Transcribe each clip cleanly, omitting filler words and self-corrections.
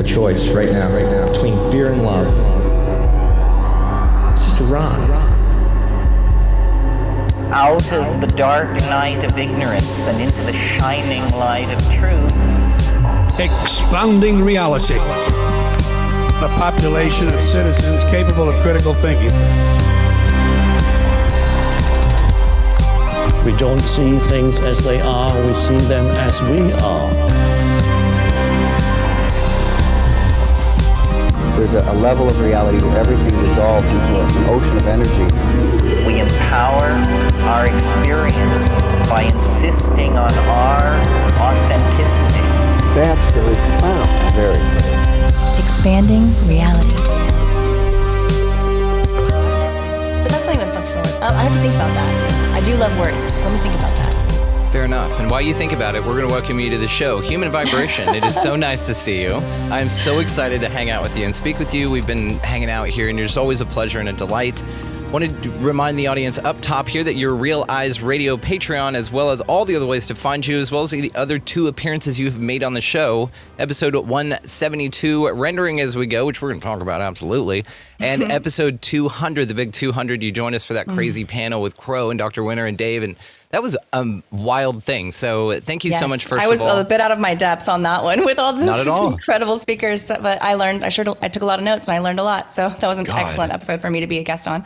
a choice right now, between fear and love. It's just a rock. Out of the dark night of ignorance and into the shining light of truth. Expanding reality. A population of citizens capable of critical thinking. We don't see things as they are, we see them as we are. There's a level of reality where everything dissolves into an ocean of energy. We empower our experience by insisting on our authenticity. That's very profound. Very. Expanding reality. But that's not even functional. I have to think about that. I do love words. Let me think about that. Fair enough. And while you think about it, we're going to welcome you to the show, Human Vibration. It is so nice to see you. I'm so excited to hang out with you and speak with you. We've been hanging out here, and it's always a pleasure and a delight. Wanted to remind the audience up top here that your Real Eyes Radio Patreon, as well as all the other ways to find you, as well as the other 2 appearances you've made on the show, episode 172, Rendering As We Go, which we're going to talk about, absolutely, and episode 200, the big 200. You joined us for that crazy panel with Crow and Dr. Winter and Dave, and that was a wild thing. So thank you so much, first of all. I was a bit out of my depths on that one with all those incredible speakers. But I learned, I took a lot of notes and I learned a lot. So that was an excellent episode for me to be a guest on.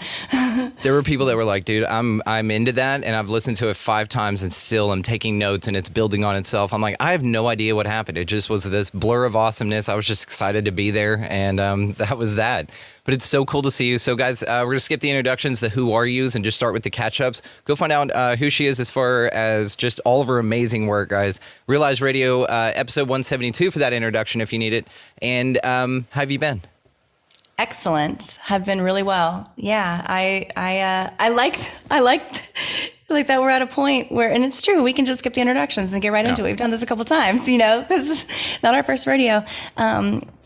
There were people that were like, dude, I'm into that. And I've listened to it 5 times and still I'm taking notes and it's building on itself. I'm like, I have no idea what happened. It just was this blur of awesomeness. I was just excited to be there. And that was that. But it's so cool to see you. So, guys, we're going to skip the introductions, the who are yous, and just start with the catch-ups. Go find out who she is as far as just all of her amazing work, guys. Realize Radio, episode 172 for that introduction if you need it. And how have you been? Excellent. Have been really well. Yeah, I like that we're at a point where, and it's true, we can just skip the introductions and get right into it. We've done this a couple times, this is not our first rodeo.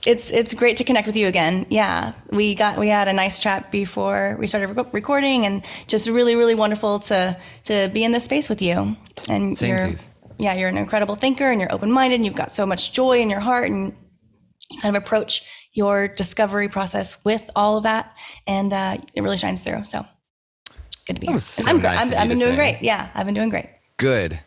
It's great to connect with you again. Yeah, we had a nice chat before we started recording, and just really, really wonderful to be in this space with you. And you're an incredible thinker, and you're open-minded, and you've got so much joy in your heart, and you kind of approach your discovery process with all of that, and it really shines through. So good to be here. So I've been doing great. Yeah, I've been doing great. Good.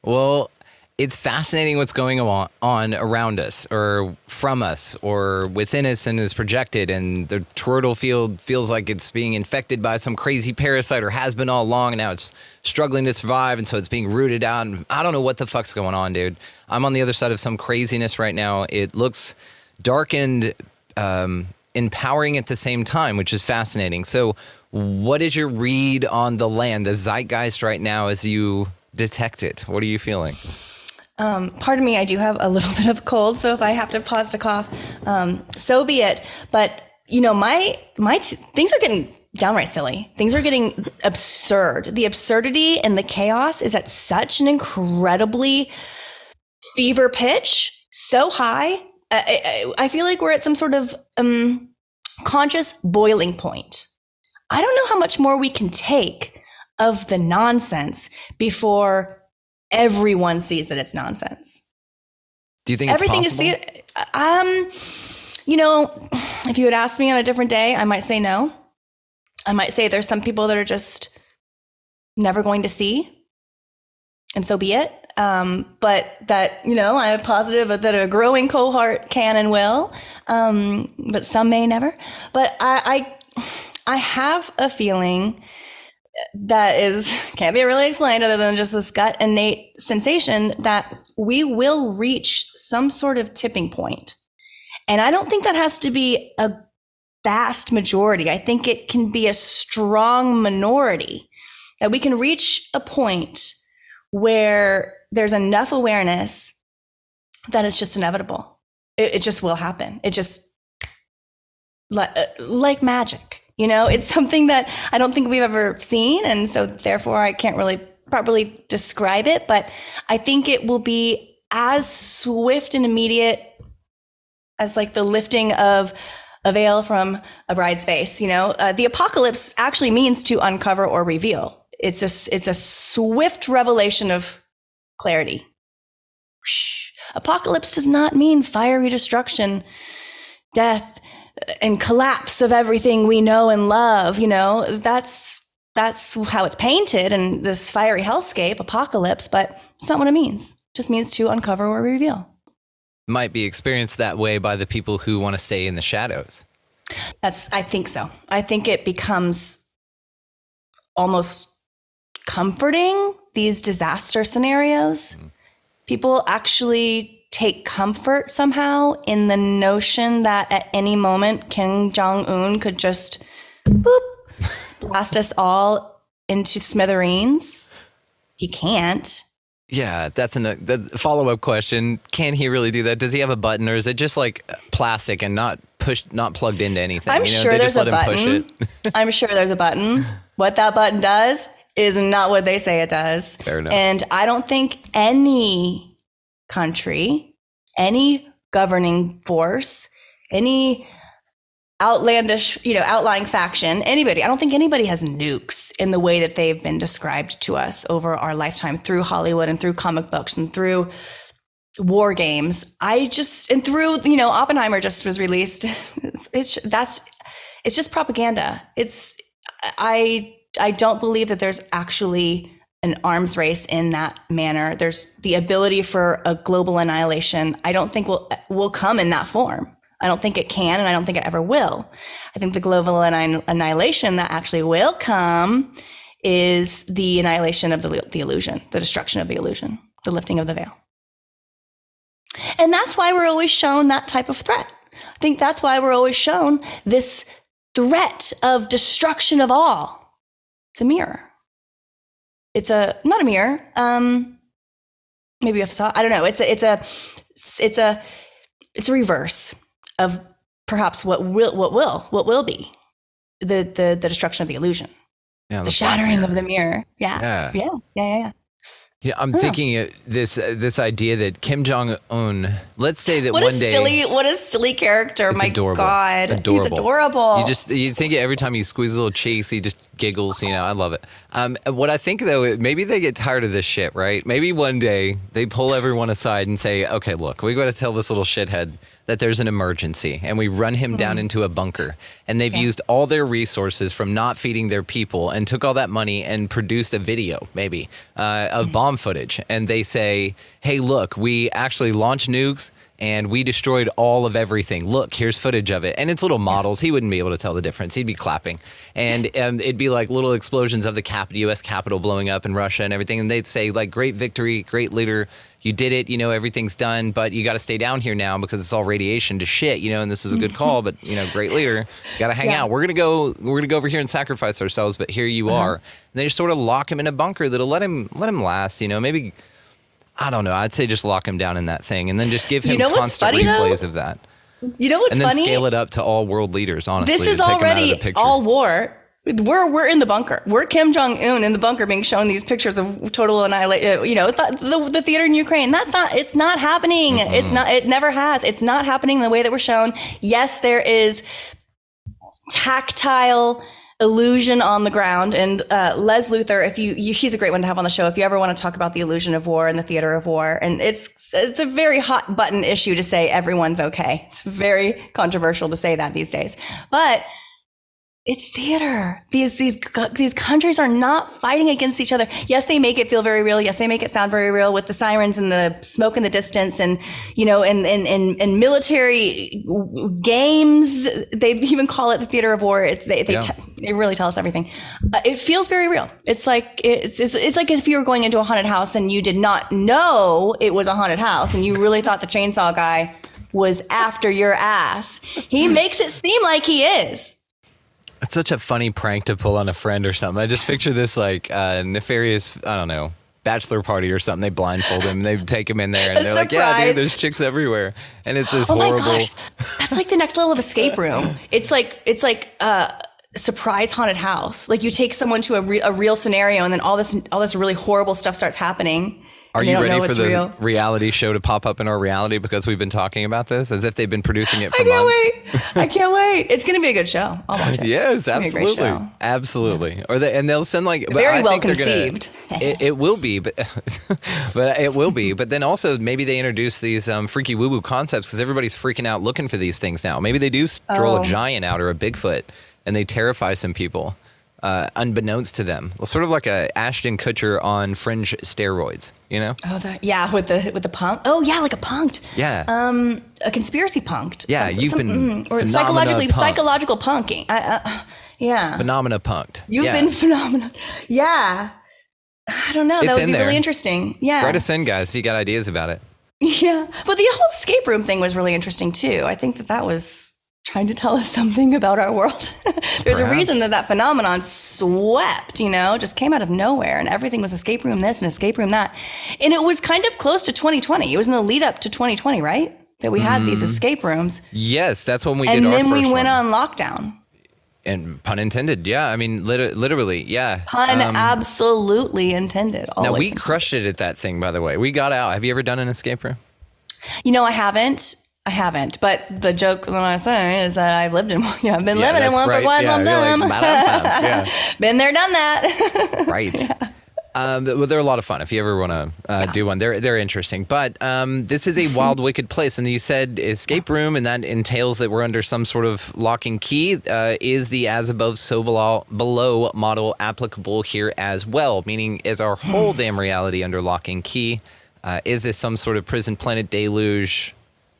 Well, it's fascinating what's going on around us, or from us, or within us, and is projected. And the toroidal field feels like it's being infected by some crazy parasite, or has been all along, and now it's struggling to survive, and so it's being rooted out. And I don't know what the fuck's going on, dude. I'm on the other side of some craziness right now. It looks dark and empowering at the same time, which is fascinating. So what is your read on the land, the zeitgeist right now as you detect it? What are you feeling? Pardon me, I do have a little bit of a cold, so if I have to pause to cough, so be it. But my things are getting downright silly. Things are getting absurd. The absurdity and the chaos is at such an incredibly fever pitch, so high. I feel like we're at some sort of conscious boiling point. I don't know how much more we can take of the nonsense before everyone sees that it's nonsense. Do you think everything it's possible? If you had asked me on a different day, I might say no. I might say there's some people that are just never going to see, and so be it. But that, I'm positive that a growing cohort can and will, but some may never. But I have a feeling that can't be really explained other than just this gut innate sensation that we will reach some sort of tipping point. And I don't think that has to be a vast majority. I think it can be a strong minority, that we can reach a point where there's enough awareness that it's just inevitable. It just will happen. It just, like magic. It's something that I don't think we've ever seen. And so therefore I can't really properly describe it, but I think it will be as swift and immediate as like the lifting of a veil from a bride's face. The apocalypse actually means to uncover or reveal. It's a swift revelation of clarity. Apocalypse does not mean fiery destruction, death, and collapse of everything we know and love. That's how it's painted in this fiery hellscape, apocalypse, but it's not what it means. It just means to uncover or reveal. Might be experienced that way by the people who want to stay in the shadows. I think so. I think it becomes almost comforting, these disaster scenarios. People actually take comfort somehow in the notion that at any moment Kim Jong-un could just blast us all into smithereens. He can't. Yeah, that's the follow-up question. Can he really do that? Does he have a button, or is it just like plastic and not plugged into anything? I'm sure there's a button. I'm sure there's a button. What that button does is not what they say it does. Fair enough. And I don't think any country, any governing force, any outlandish, outlying faction, anybody, I don't think anybody has nukes in the way that they've been described to us over our lifetime through Hollywood and through comic books and through war games. And through, Oppenheimer just was released. It's just propaganda. I don't believe that there's actually an arms race in that manner. There's the ability for a global annihilation. I don't think will come in that form. I don't think it can, and I don't think it ever will. I think the global annihilation that actually will come is the annihilation of the illusion, the destruction of the illusion, the lifting of the veil. And that's why we're always shown that type of threat. I think that's why we're always shown this threat of destruction of all. It's a mirror. It's not a mirror. Maybe a facade. I don't know. It's a reverse of perhaps what will be the destruction of the illusion, the shattering of the mirror. Yeah. Yeah, I'm thinking this idea that Kim Jong-un, let's say that one day... What a silly character. My adorable. God. Adorable. He's adorable. You think every time you squeeze his little cheeks, he just giggles, I love it. What I think, though, maybe they get tired of this shit, right? Maybe one day they pull everyone aside and say, okay, look, we got to tell this little shithead that there's an emergency, and we run him down into a bunker. And they've used all their resources from not feeding their people and took all that money and produced a video, maybe, of bomb footage. And they say, hey, look, we actually launched nukes and we destroyed all of everything. Look, here's footage of it. And it's little models. He wouldn't be able to tell the difference. He'd be clapping. And it'd be like little explosions of the U.S. Capitol blowing up in Russia and everything. And they'd say, like, great victory, great leader. You did it, everything's done, but you got to stay down here now because it's all radiation to shit, and this was a good call, but great leader, you got to hang out. We're going to go over here and sacrifice ourselves, but here you are. And they just sort of lock him in a bunker that'll let him last, maybe, I don't know, I'd say just lock him down in that thing and then just give him constant replays of that. You know what's funny? And then scale it up to all world leaders, honestly. This is already all war. We're in the bunker. We're Kim Jong-un in the bunker being shown these pictures of total annihilation. The theater in Ukraine. It's not happening. It never has. It's not happening the way that we're shown. Yes, there is tactile illusion on the ground. And Les Luthor, he's a great one to have on the show if you ever want to talk about the illusion of war and the theater of war. And it's a very hot button issue to say everyone's okay. It's very controversial to say that these days. But it's theater. These countries are not fighting against each other. Yes, they make it feel very real. Yes, they make it sound very real with the sirens and the smoke in the distance, and and military games. They even call it the theater of war. They really tell us everything. It feels very real. It's like if you were going into a haunted house and you did not know it was a haunted house, and you really thought the chainsaw guy was after your ass. He makes it seem like he is. It's such a funny prank to pull on a friend or something. I just picture this like nefarious, I don't know, bachelor party or something. They blindfold him, they take him in there, and they're like, yeah, dude, there's chicks everywhere. And it's this horrible. My gosh. That's like the next level of escape room. It's like surprise haunted house. Like you take someone to a real scenario, and then all this really horrible stuff starts happening. Are and they you don't know ready for it's the real. reality show to pop up in our reality because we've been talking about this as if they've been producing it for I can't months? wait. I can't wait. It's going to be a good show. I'll watch it. Yes, It's gonna be a great absolutely, show. absolutely. Or and they'll send like but Very I well think they're conceived. It will be, but but it will be. But then also maybe they introduce these freaky woo woo concepts because everybody's freaking out looking for these things now. Maybe they do stroll a giant out or a Bigfoot and they terrify some people. Unbeknownst to them, well, sort of like a Ashton Kutcher on Fringe steroids, you know? Oh, yeah, with the punk. Oh, yeah, like a punked. Yeah. A conspiracy punked. Yeah, you've been or phenomena punked. psychological punking. Yeah. Phenomena punked. You've been phenomenal. Yeah. I don't know. It's That would in be there. really interesting. Yeah. Write us in, guys, if you got ideas about it. Yeah. But the whole escape room thing was really interesting too. I think that was trying to tell us something about our world. There's a Perhaps. reason that phenomenon swept, just came out of nowhere, and everything was escape room this and escape room that. And it was kind of close to 2020. It was in the lead up to 2020, right? That we had these escape rooms. Yes, that's when we did And our then first we went one. on lockdown. And pun intended, yeah. I mean, literally, yeah. Pun absolutely intended. Now, Always we intended. crushed it at that thing, by the way. We got out. Have you ever done an escape room? I haven't. But the joke that I say is that I've lived in one. Yeah, I've been living in that's one right. for quite Yeah, some you're like, time. "Ba-dum-bum." Yeah. Been there, done that. Right. Well, they're a lot of fun. If you ever want to do one, they're interesting. But this is a wild, wicked place, and you said escape room, and that entails that we're under some sort of lock and key. Is the as above, so below model applicable here as well? Meaning, is our whole damn reality under lock and key? Is this some sort of prison planet deluge,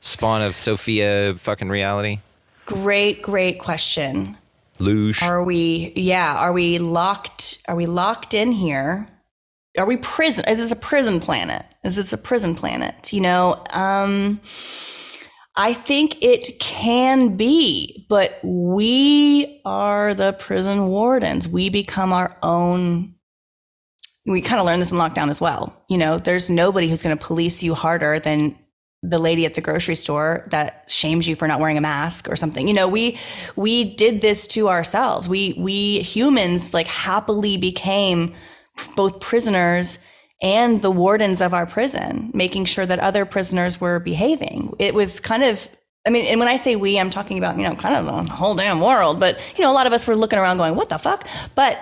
spawn of Sophia fucking reality? Great question. Luge. Are we locked in here? Are we prison? Is this a prison planet? I think it can be, but we are the prison wardens. We become our own. We kind of learned this in lockdown as well. There's nobody who's going to police you harder than the lady at the grocery store that shames you for not wearing a mask or something. We did this to ourselves. We humans happily became both prisoners and the wardens of our prison, making sure that other prisoners were behaving. It was kind of, and when I say we, I'm talking about, kind of the whole damn world, but a lot of us were looking around going, what the fuck? But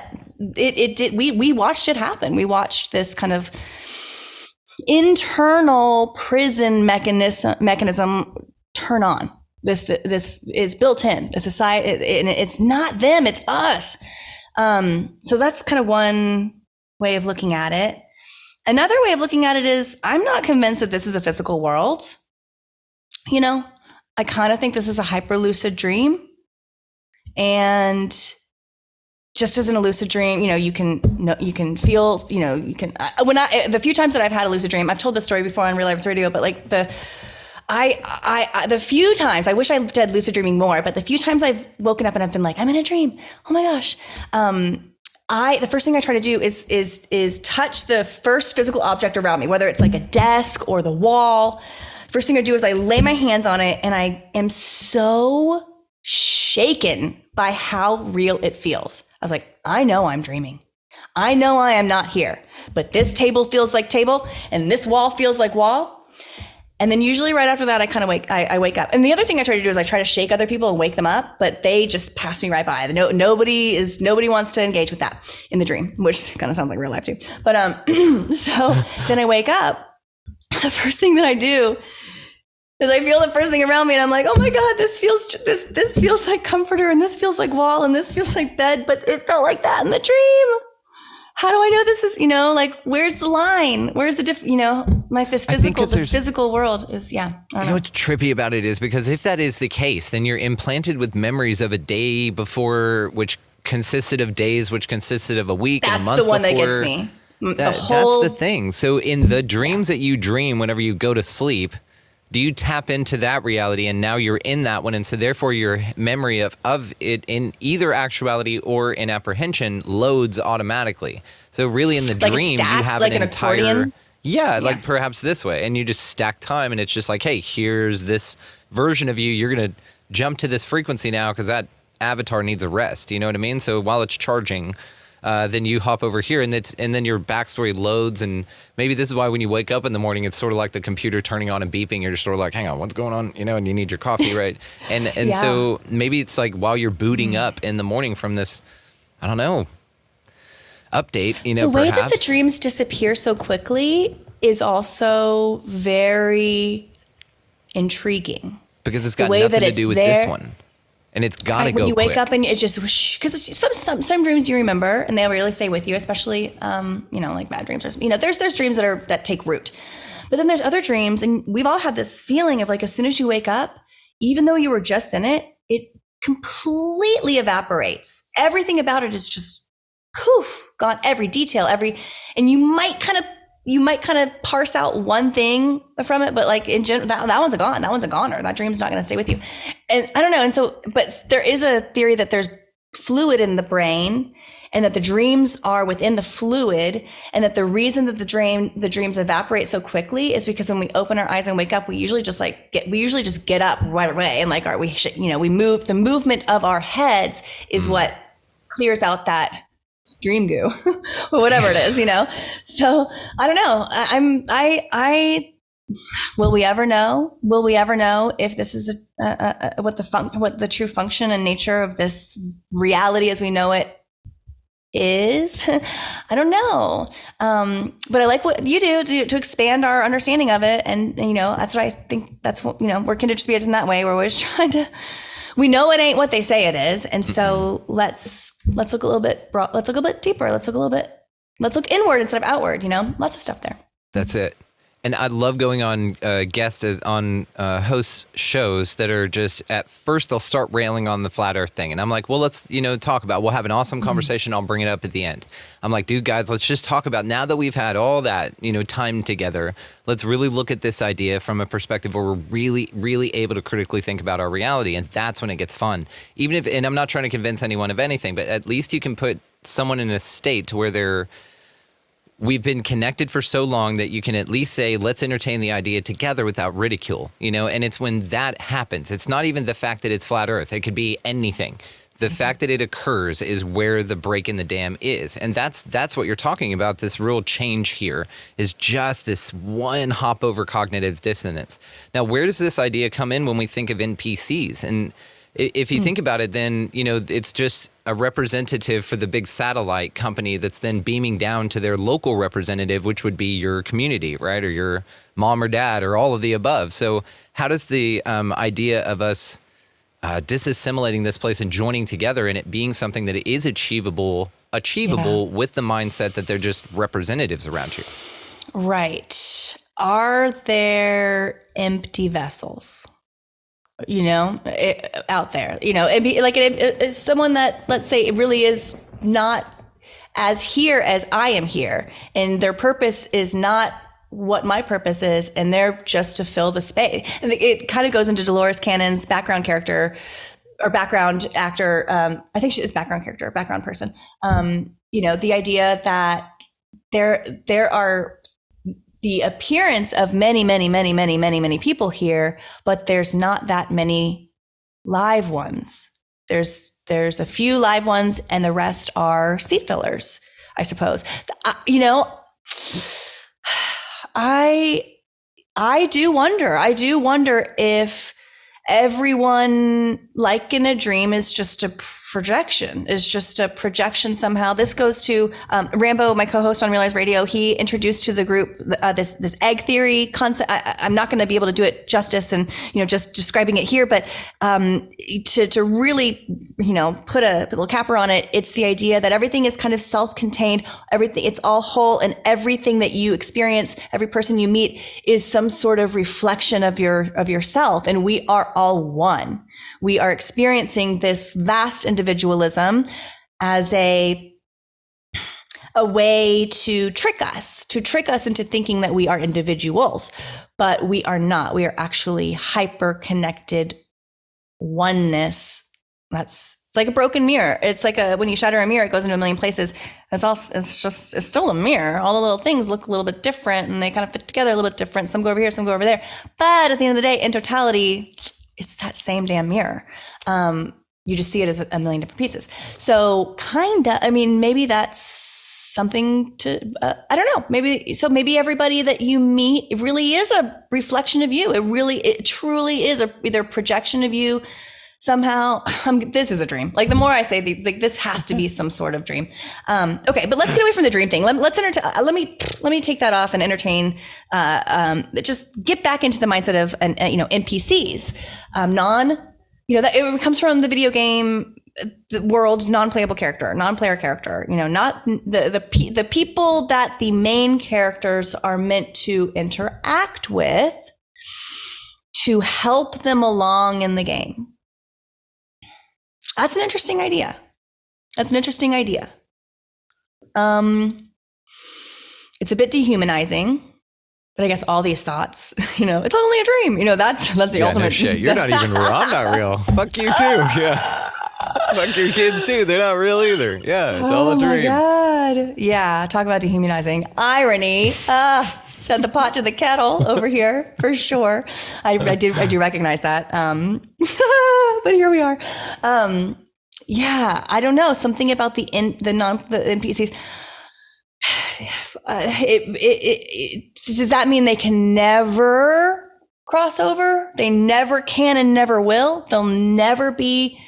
it did, we watched it happen. We watched this kind of internal prison mechanism turn on. This is built in the society, and it's not them, it's us. So that's kind of one way of looking at it. Another way of looking at it is I'm not convinced that this is a physical world. I kind of think this is a hyper lucid dream, and just as in a lucid dream, you can feel, the few times that I've had a lucid dream, I've told this story before on Real Life Radio, but the few times, I wish I did lucid dreaming more, but the few times I've woken up and I've been like, I'm in a dream. Oh my gosh. The first thing I try to do is touch the first physical object around me, whether it's like a desk or the wall. First thing I do is I lay my hands on it, and I am so shaken by how real it feels. I was like, I know I'm dreaming. I know I am not here, but this table feels like table and this wall feels like wall. And then usually right after that, I wake up. And the other thing I try to do is I try to shake other people and wake them up, but they just pass me right by. Nobody wants to engage with that in the dream, which kind of sounds like real life too. But so then I wake up. The first thing that I do is I feel the first thing around me, and I'm like, oh my God, this feels like comforter, and this feels like wall, and this feels like bed, but it felt like that in the dream. How do I know this is, where's the line? Where's the this physical world is, I don't know. What's trippy about it is because if that is the case, then you're implanted with memories of a day before, which consisted of days, which consisted of a week and a month before. That's the one that gets me. That's the thing. So in the dreams that you dream whenever you go to sleep, do you tap into that reality and now you're in that one, and so therefore your memory of it in either actuality or in apprehension loads automatically. So really in the Like a dream stack, you have like an an entire accordion? yeah, like perhaps this way, and you just stack time, and it's just like, hey, here's this version of you. You're gonna jump to this frequency now because that avatar needs a rest. You know what I mean? So while it's charging, then you hop over here, and then your backstory loads, and maybe this is why when you wake up in the morning, it's sort of like the computer turning on and beeping. You're just sort of like, hang on, what's going on? And you need your coffee, right? And so maybe it's like while you're booting up in the morning from this, I don't know, update, the way perhaps. that the dreams disappear so quickly is also very intriguing. Because it's got nothing to do with this one. And it's got to go when you wake quick. up and it just, because some dreams you remember and they really stay with you, especially, like bad dreams. There's dreams that take root. But then there's other dreams, and we've all had this feeling of like, as soon as you wake up, even though you were just in it, it completely evaporates. Everything about it is just poof, gone. Every detail, and you might kind of parse out one thing from it, but like in general, that one's gone. That one's a goner. That dream's not going to stay with you. And I don't know. And so, but there is a theory that there's fluid in the brain, and that the dreams are within the fluid, and that the reason that the dreams evaporate so quickly is because when we open our eyes and wake up, we usually just get up right away, and like we move. The movement of our heads is what clears out that dream goo or whatever it is, So I don't know. I will we ever know? Will we ever know if this is what the true function and nature of this reality as we know it is? I don't know. But I like what you do to expand our understanding of it. And, that's what I think. That's what, we're kindred spirits in that way. We're always trying to, we know it ain't what they say it is. And so let's look a little bit broad, let's look a bit deeper. Let's look inward instead of outward, lots of stuff there. That's it. And I love going on guests on host shows that are just, at first they'll start railing on the flat earth thing. And I'm like, well, let's, talk about, we'll have an awesome conversation. I'll bring it up at the end. I'm like, dude, guys, let's just talk about, now that we've had all that, time together, let's really look at this idea from a perspective where we're really, really able to critically think about our reality. And that's when it gets fun. Even if, and I'm not trying to convince anyone of anything, but at least you can put someone in a state to where we've been connected for so long that you can at least say, let's entertain the idea together without ridicule, and it's when that happens. It's not even the fact that it's flat earth. It could be anything. The fact that it occurs is where the break in the dam is. And that's what you're talking about. This real change here is just this one hop over cognitive dissonance. Now, where does this idea come in when we think of NPCs? And if you think about it, then, it's just a representative for the big satellite company that's then beaming down to their local representative, which would be your community, right? Or your mom or dad or all of the above. So how does the idea of us disassimilating this place and joining together and it being something that is achievable with the mindset that they're just representatives around you? Right. Are there empty vessels? Out there, it's someone that, let's say, it really is not as here as I am here, and their purpose is not what my purpose is, and they're just to fill the space. And it kind of goes into Dolores Cannon's background character or background actor. I think she is background character, background person. The idea that there are the appearance of many, many, many, many, many, many people here, but there's not that many live ones. There's a few live ones, and the rest are seat fillers, I suppose. I do wonder if everyone, like in a dream, is just a projection somehow. This goes to Rambo, my co-host on Realize Radio. He introduced to the group this egg theory concept. I'm not going to be able to do it justice and just describing it here, but to really put a little capper on it, it's the idea that everything is kind of self-contained. Everything, it's all whole, and everything that you experience, every person you meet, is some sort of reflection of yourself, and we are all one. We are experiencing this vast individualism as a way to trick us into thinking that we are individuals, but we are not. We are actually hyper-connected oneness. It's like a broken mirror. It's like when you shatter a mirror, it goes into a million places. It's still a mirror. All the little things look a little bit different, and they kind of fit together a little bit different. Some go over here, some go over there. But at the end of the day, in totality, it's that same damn mirror. You just see it as a million different pieces. So maybe that's something to, I don't know, maybe everybody that you meet, it really is a reflection of you. It truly is either projection of you somehow. This is a dream. Like the more I say this has to be some sort of dream. Okay, but let's get away from the dream thing. Let me take that off and entertain, just get back into the mindset of, NPCs, that it comes from the video game the world, non-player character, not the people that the main characters are meant to interact with to help them along in the game. That's an interesting idea. It's a bit dehumanizing. But I guess all these thoughts, it's only a dream. That's the ultimate. No shit. You're not even real. I'm not real. Fuck you too. Yeah. Fuck your kids too. They're not real either. Yeah, it's all a dream. Oh my God. Yeah. Talk about dehumanizing. Irony. Set the pot to the kettle over here for sure. I do recognize that. But here we are. Yeah. I don't know. Something about the NPCs. Does that mean they can never cross over? They never can and never will. They'll never be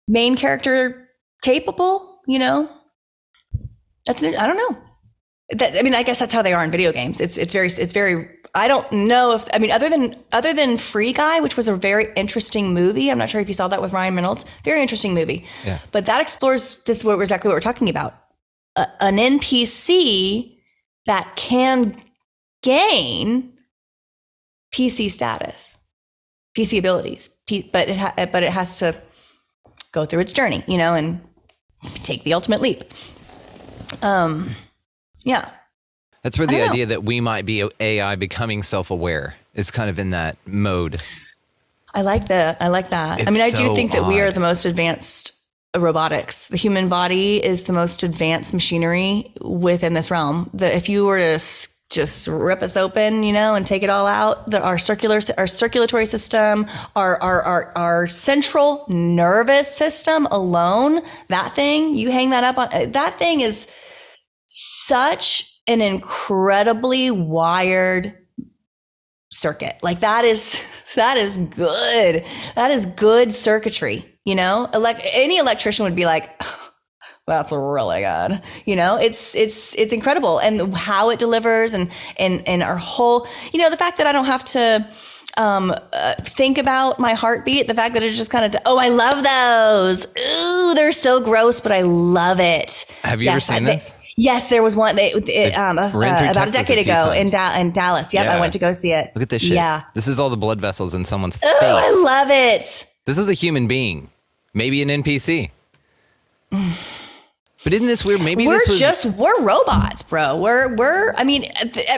main character capable. I don't know. I guess that's how they are in video games. It's very. I don't know if other than Free Guy, which was a very interesting movie. I'm not sure if you saw that with Ryan Reynolds. Very interesting movie. Yeah. But that explores exactly what we're talking about. An NPC that can gain PC status, PC abilities, but it has to go through its journey, and take the ultimate leap. Yeah. That's where the idea that we might be AI becoming self-aware is kind of in that mode. I like that. I do think that we are the most advanced robotics. The human body is the most advanced machinery within this realm. That if you were to just rip us open, and take it all out, our circulatory system, our central nervous system alone, that thing, you hang that up on, that thing is such an incredibly wired circuit. Like that is good. That is good circuitry. Any electrician would be like, that's really good. It's incredible. And how it delivers and our whole, the fact that I don't have to think about my heartbeat, the fact that it just kind of, I love those. Ooh, they're so gross, but I love it. Have you ever seen this? Yes, there was one about a decade ago in Dallas. Yep, yeah. I went to go see it. Look at this shit. Yeah. This is all the blood vessels in someone's face. I love it. This is a human being, maybe an NPC. But isn't this weird? Maybe we're robots, bro.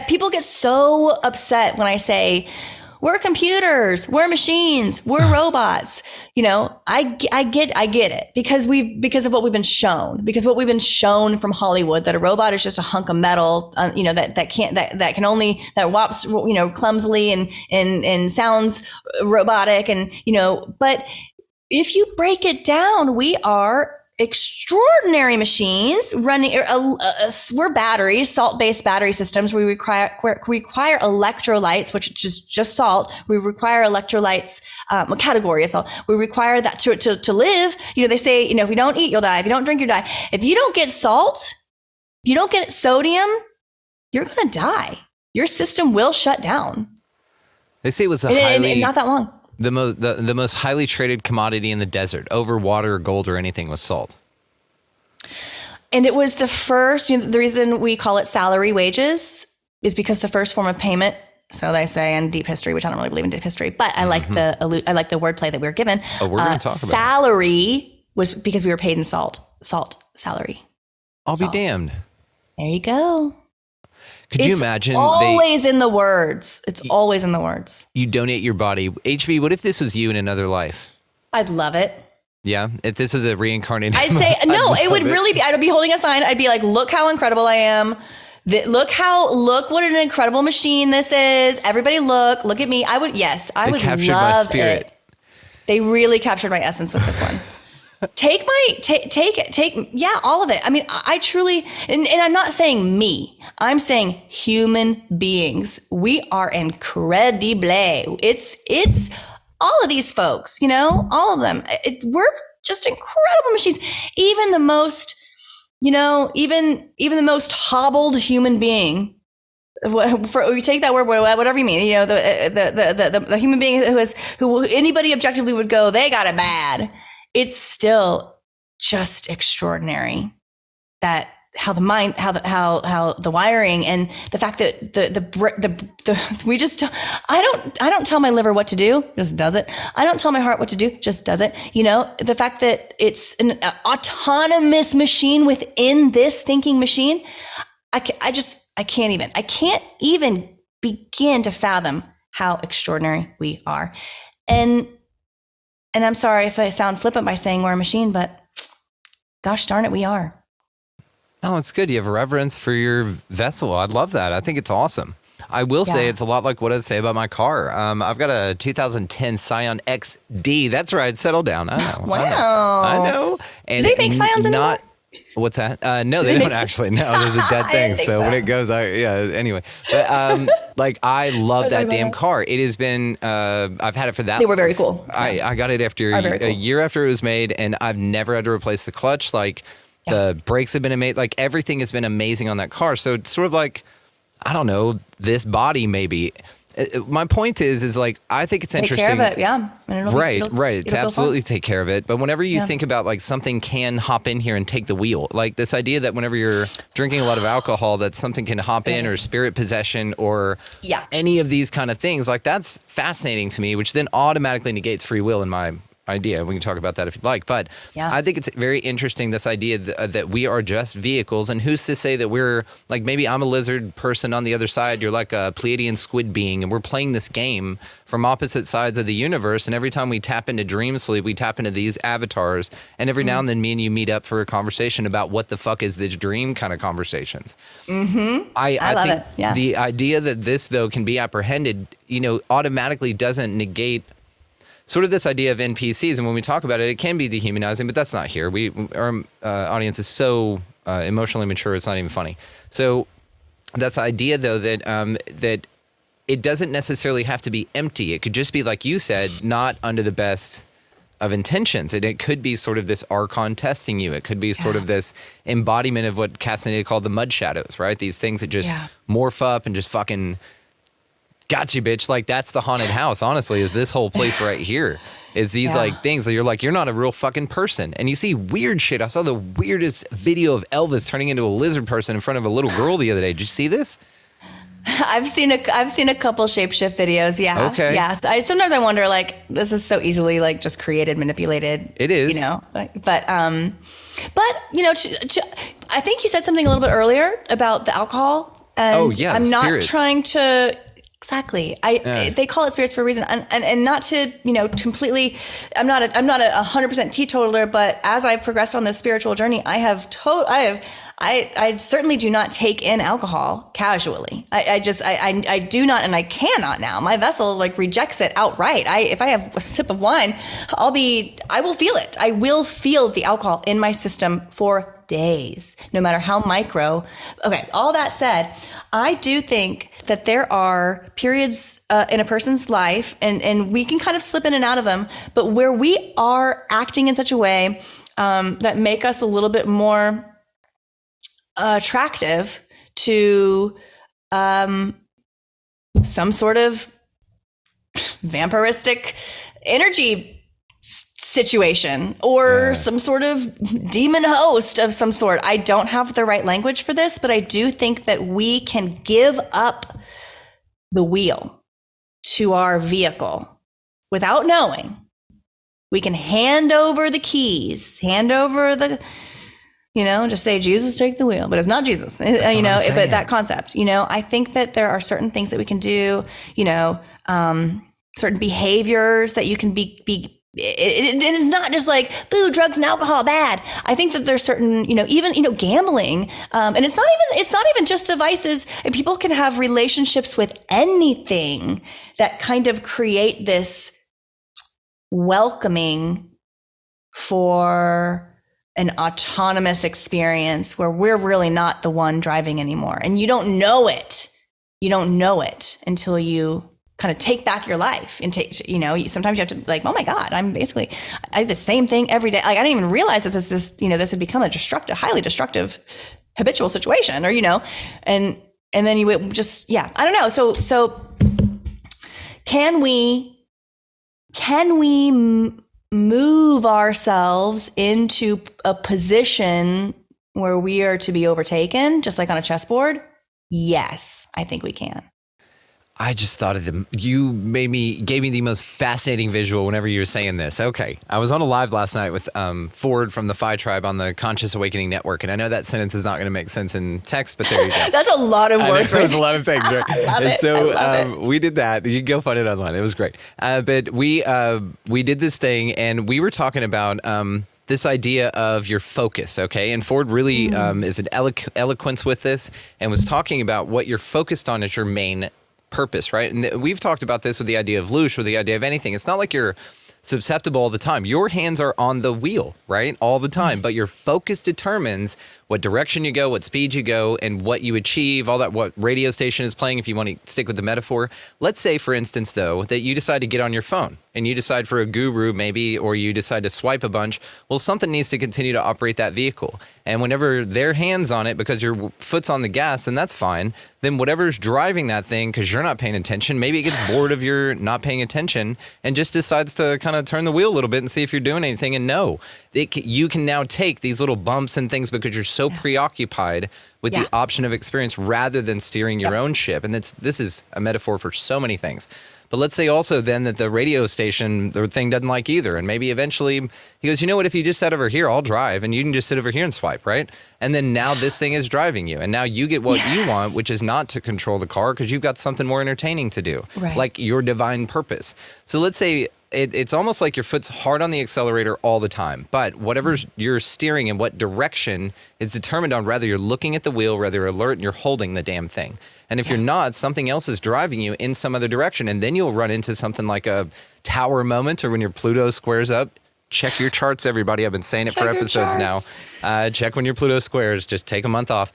People get so upset when I say we're computers, we're machines, we're robots. I get it because of what we've been shown, from Hollywood, that a robot is just a hunk of metal, that whops, clumsily and sounds robotic. But if you break it down, we are extraordinary machines running. We're batteries, salt-based battery systems. We require electrolytes, which is just salt. We require electrolytes, a category of salt. We require that to live. They say, if you don't eat, you'll die. If you don't drink, you'll die. If you don't get salt, if you don't get sodium, you're going to die. Your system will shut down. They say it was not that long. The most highly traded commodity in the desert, over water or gold or anything, was salt. And it was the first, the reason we call it salary wages is because the first form of payment, so they say in deep history, which I don't really believe in deep history, but I like the wordplay that we were given. Oh, we're going to talk about salary was because we were paid in salt salary. I'll be damned. There you go. Could you imagine? Always in the words. It's always in the words. You donate your body. HV, what if this was you in another life? I'd love it. Yeah? If this was a reincarnated... I'd say, no, it would really be... I'd be holding a sign. I'd be like, look how incredible I am. Look what an incredible machine this is. Everybody look at me. I would love captured my spirit. it. They really captured my essence with this one. Take all of it. I mean, I truly, and I'm not saying me, I'm saying human beings. We are incredible. It's all of these folks, all of them. We're just incredible machines. Even the most, even the most hobbled human being, you take that word, whatever you mean, the human being who anybody objectively would go, they got it bad. It's still just extraordinary that how the mind, how the wiring, and the fact that I don't tell my liver what to do, just does it. I don't tell my heart what to do, just does it. The fact that it's an autonomous machine within this thinking machine, I can't even begin to fathom how extraordinary we are. And I'm sorry if I sound flippant by saying we're a machine, but gosh darn it, we are. Oh, it's good. You have a reverence for your vessel. I love that. I think it's awesome. I will say it's a lot like what I say about my car. I've got a 2010 Scion XD. That's right. Settle down. I know. Wow. I know. And do they make Scions anymore? What's that? No, they don't actually. No, there's a dead thing. So when it goes, anyway. But I love that damn car. It has been, I've had it for that. They were very cool. I got it after a year after it was made, and I've never had to replace the clutch. The brakes have been amazing. Everything has been amazing on that car. So it's sort of I don't know, this body maybe. My point is I think it's interesting. Take care of it, yeah. Right. To absolutely take care of it. But whenever you think about something can hop in here and take the wheel, this idea that whenever you're drinking a lot of alcohol, that something can hop in, or spirit possession, or any of these kind of things, that's fascinating to me, which then automatically negates free will in my idea. We can talk about that if you'd like, but I think it's very interesting, this idea that we are just vehicles, and who's to say that we're maybe I'm a lizard person on the other side, you're like a Pleiadian squid being, and we're playing this game from opposite sides of the universe, and every time we tap into dream sleep, we tap into these avatars, and every now and then me and you meet up for a conversation about what the fuck is this dream kind of conversations. I love think it. Yeah. The idea that this though can be apprehended, automatically doesn't negate sort of this idea of NPCs, and when we talk about it, it can be dehumanizing, but that's not here. Our audience is so emotionally mature, it's not even funny. So that's the idea, though, that it doesn't necessarily have to be empty. It could just be, like you said, not under the best of intentions. And it could be sort of this archon testing you. It could be sort of this embodiment of what Castaneda called the mud shadows, right? These things that just morph up and just fucking... got you, bitch. That's the haunted house, honestly, is this whole place right here. Is these things that you're not a real fucking person. And you see weird shit. I saw the weirdest video of Elvis turning into a lizard person in front of a little girl the other day. Did you see this? I've seen a couple shapeshift videos. Yeah. Okay. Yeah. So sometimes I wonder, this is so easily just created, manipulated. It is. But I think you said something a little bit earlier about the alcohol. And I'm not spirits. trying to... Exactly. They call it spirits for a reason, and not to completely. I'm not a 100% teetotaler, but as I've progressed on this spiritual journey, I certainly do not take in alcohol casually. I do not, and I cannot now. My vessel rejects it outright. If I have a sip of wine, I will feel it. I will feel the alcohol in my system for days, no matter how micro. Okay, all that said, I do think that there are periods in a person's life, and we can kind of slip in and out of them, but where we are acting in such a way that make us a little bit more attractive to some sort of vampiristic energy situation, or some sort of demon host of some sort. I don't have the right language for this, but I do think that we can give up the wheel to our vehicle without knowing. We can hand over the keys, hand over the, just say, Jesus, take the wheel, but it's not Jesus, but that concept, I think that there are certain things that we can do, certain behaviors that you can be it is not just boo, drugs and alcohol bad. I think that there's certain, even gambling, and it's not even just the vices. And people can have relationships with anything that kind of create this welcoming for an autonomous experience where we're really not the one driving anymore. And you don't know it. You don't know it until you kind of take back your life and take, sometimes you have to like, oh my God, I do the same thing every day. Like, I didn't even realize that this had become a highly destructive, habitual situation, and then you would just, I don't know. So can we move ourselves into a position where we are to be overtaken, just like on a chessboard? Yes, I think we can. I just thought of you gave me the most fascinating visual whenever you were saying this. Okay. I was on a live last night with Ford from the Phi Tribe on the Conscious Awakening Network. And I know that sentence is not going to make sense in text, but there you go. That's a lot of words. That was a lot of things, right? I love it. We did that. You can go find it online. It was great. But we did this thing and we were talking about this idea of your focus, okay? And Ford really is an eloquence with this and was talking about what you're focused on as your main purpose, right? And we've talked about this with the idea of loosh or the idea of anything. It's not like you're susceptible all the time. Your hands are on the wheel, right? All the time. But your focus determines what direction you go, what speed you go, and what you achieve, all that, what radio station is playing, if you want to stick with the metaphor. Let's say, for instance, though, that you decide to get on your phone and you decide for a guru maybe, or you decide to swipe a bunch. Well, something needs to continue to operate that vehicle. And whenever their hand's on it because your foot's on the gas, and that's fine, then whatever's driving that thing, because you're not paying attention, maybe it gets bored of your not paying attention and just decides to kind of turn the wheel a little bit and see if you're doing anything. And no, you can now take these little bumps and things because you're so preoccupied with the option of experience rather than steering your own ship. And this is a metaphor for so many things. But let's say also then that the radio station, the thing doesn't like either. And maybe eventually he goes, you know what, if you just sit over here, I'll drive and you can just sit over here and swipe, right? And then now this thing is driving you. And now you get what you want, which is not to control the car because you've got something more entertaining to do, like your divine purpose. So let's say it's almost like your foot's hard on the accelerator all the time, but whatever you're steering in what direction is determined on whether you're looking at the wheel, whether you're alert and you're holding the damn thing. And if you're not, something else is driving you in some other direction. And then you'll run into something like a tower moment or when your Pluto squares up. Check your charts, everybody. I've been saying it for episodes now. Check when your Pluto squares. Just take a month off,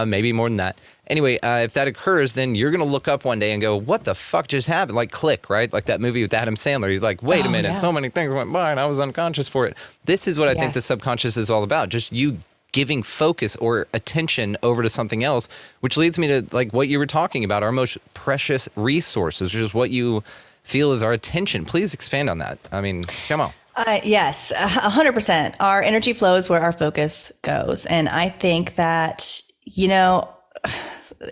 maybe more than that. Anyway, if that occurs, then you're going to look up one day and go, what the fuck just happened? Like Click, right? Like that movie with Adam Sandler. You're like, wait a minute. So many things went by and I was unconscious for it. This is what I think the subconscious is all about. Just you giving focus or attention over to something else, which leads me to like what you were talking about, our most precious resources, which is what you feel is our attention. Please expand on that. I mean, come on. Yes, 100%. Our energy flows where our focus goes. And I think that,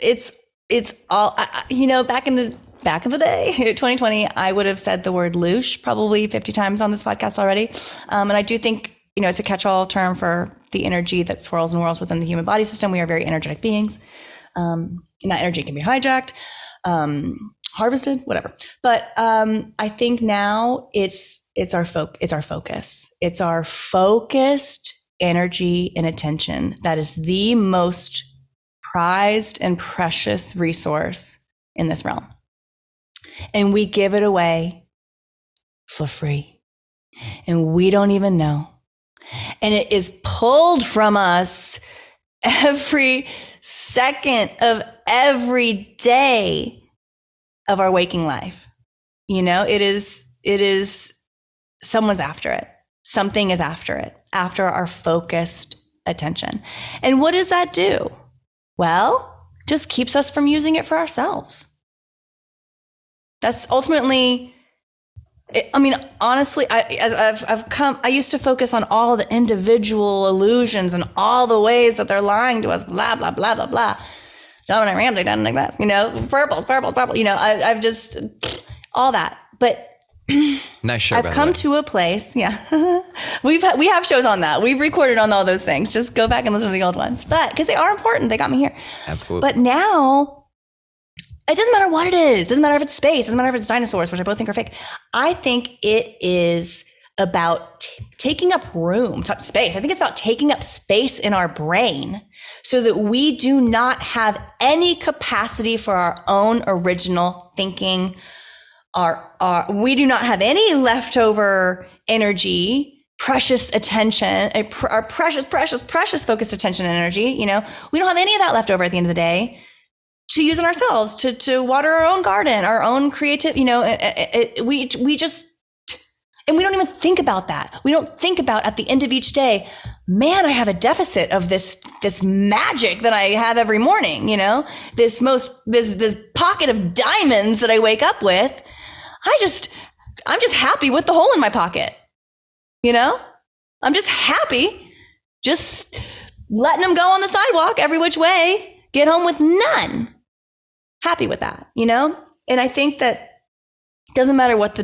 it's all, back in the day, 2020, I would have said the word loosh probably 50 times on this podcast already. And I do think, it's a catch-all term for the energy that swirls and whirls within the human body system. We are very energetic beings. And that energy can be hijacked, harvested, whatever. But I think now it's our focus. It's our focused energy and attention that is the most prized and precious resource in this realm. And we give it away for free. And we don't even know. And it is pulled from us every second of every day of our waking life. It is someone's after it. Something is after it, after our focused attention. And what does that do? Well, just keeps us from using it for ourselves. That's ultimately, honestly, I used to focus on all the individual illusions and all the ways that they're lying to us, blah, blah, blah, blah, blah. Dominic Ramsey done like this, purples, I've just, all that. But nice show. I've come to a place. Yeah, we have shows on that. We've recorded on all those things. Just go back and listen to the old ones. But because they are important, they got me here. Absolutely. But now, it doesn't matter what it is. It doesn't matter if it's space. It doesn't matter if it's dinosaurs, which I both think are fake. I think it is about taking up room, space. I think it's about taking up space in our brain so that we do not have any capacity for our own original thinking, we do not have any leftover energy, precious attention, our precious focused attention and energy. You know, we don't have any of that left over at the end of the day to use on ourselves, to water our own garden, our own creative, you know, we just, and we don't even think about that. We don't think about at the end of each day, man, I have a deficit of this magic that I have every morning, you know, this pocket of diamonds that I wake up with. I'm just happy with the hole in my pocket. You know, I'm just happy, just letting them go on the sidewalk every which way, get home with none. Happy with that, you know? And I think that doesn't matter what the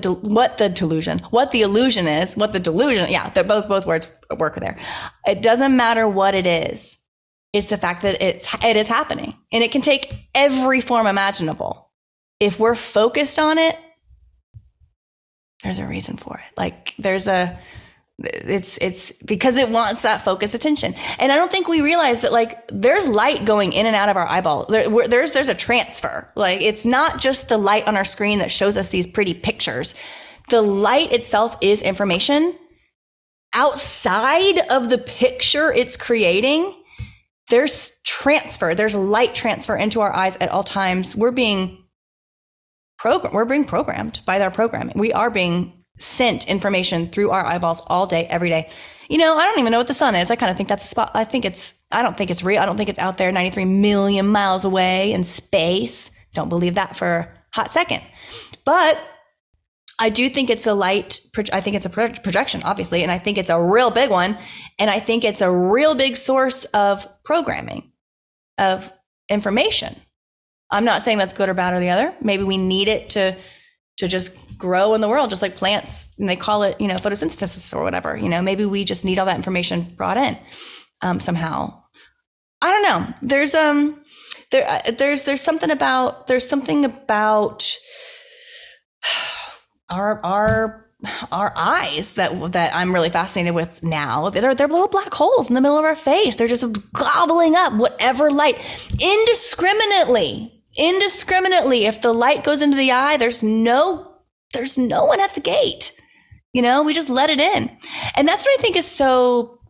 illusion is, they're both words work there. It doesn't matter what it is. It's the fact that it is happening, and it can take every form imaginable. If we're focused on it, there's a reason for it. Like it's because it wants that focused attention. And I don't think we realize that, like, there's light going in and out of our eyeball. There's a transfer. Like, it's not just the light on our screen that shows us these pretty pictures. The light itself is information. Outside of the picture it's creating, there's transfer. There's light transfer into our eyes at all times. We're being programmed by their programming. We are being sent information through our eyeballs all day, every day. You know, I don't even know what the sun is. I kind of think that's a spot. I don't think it's real. I don't think it's out there 93 million miles away in space. Don't believe that for a hot second. But I do think it's a light. I think it's a projection, obviously. And I think it's a real big one. And I think it's a real big source of programming, of information. I'm not saying that's good or bad or the other. Maybe we need it to just grow in the world, just like plants, and they call it, you know, photosynthesis or whatever. You know, maybe we just need all that information brought in somehow. I don't know. There's something about our eyes that I'm really fascinated with now. They're little black holes in the middle of our face. They're just gobbling up whatever light indiscriminately. If the light goes into the eye, there's no one at the gate. You know, we just let it in. And that's what I think is so,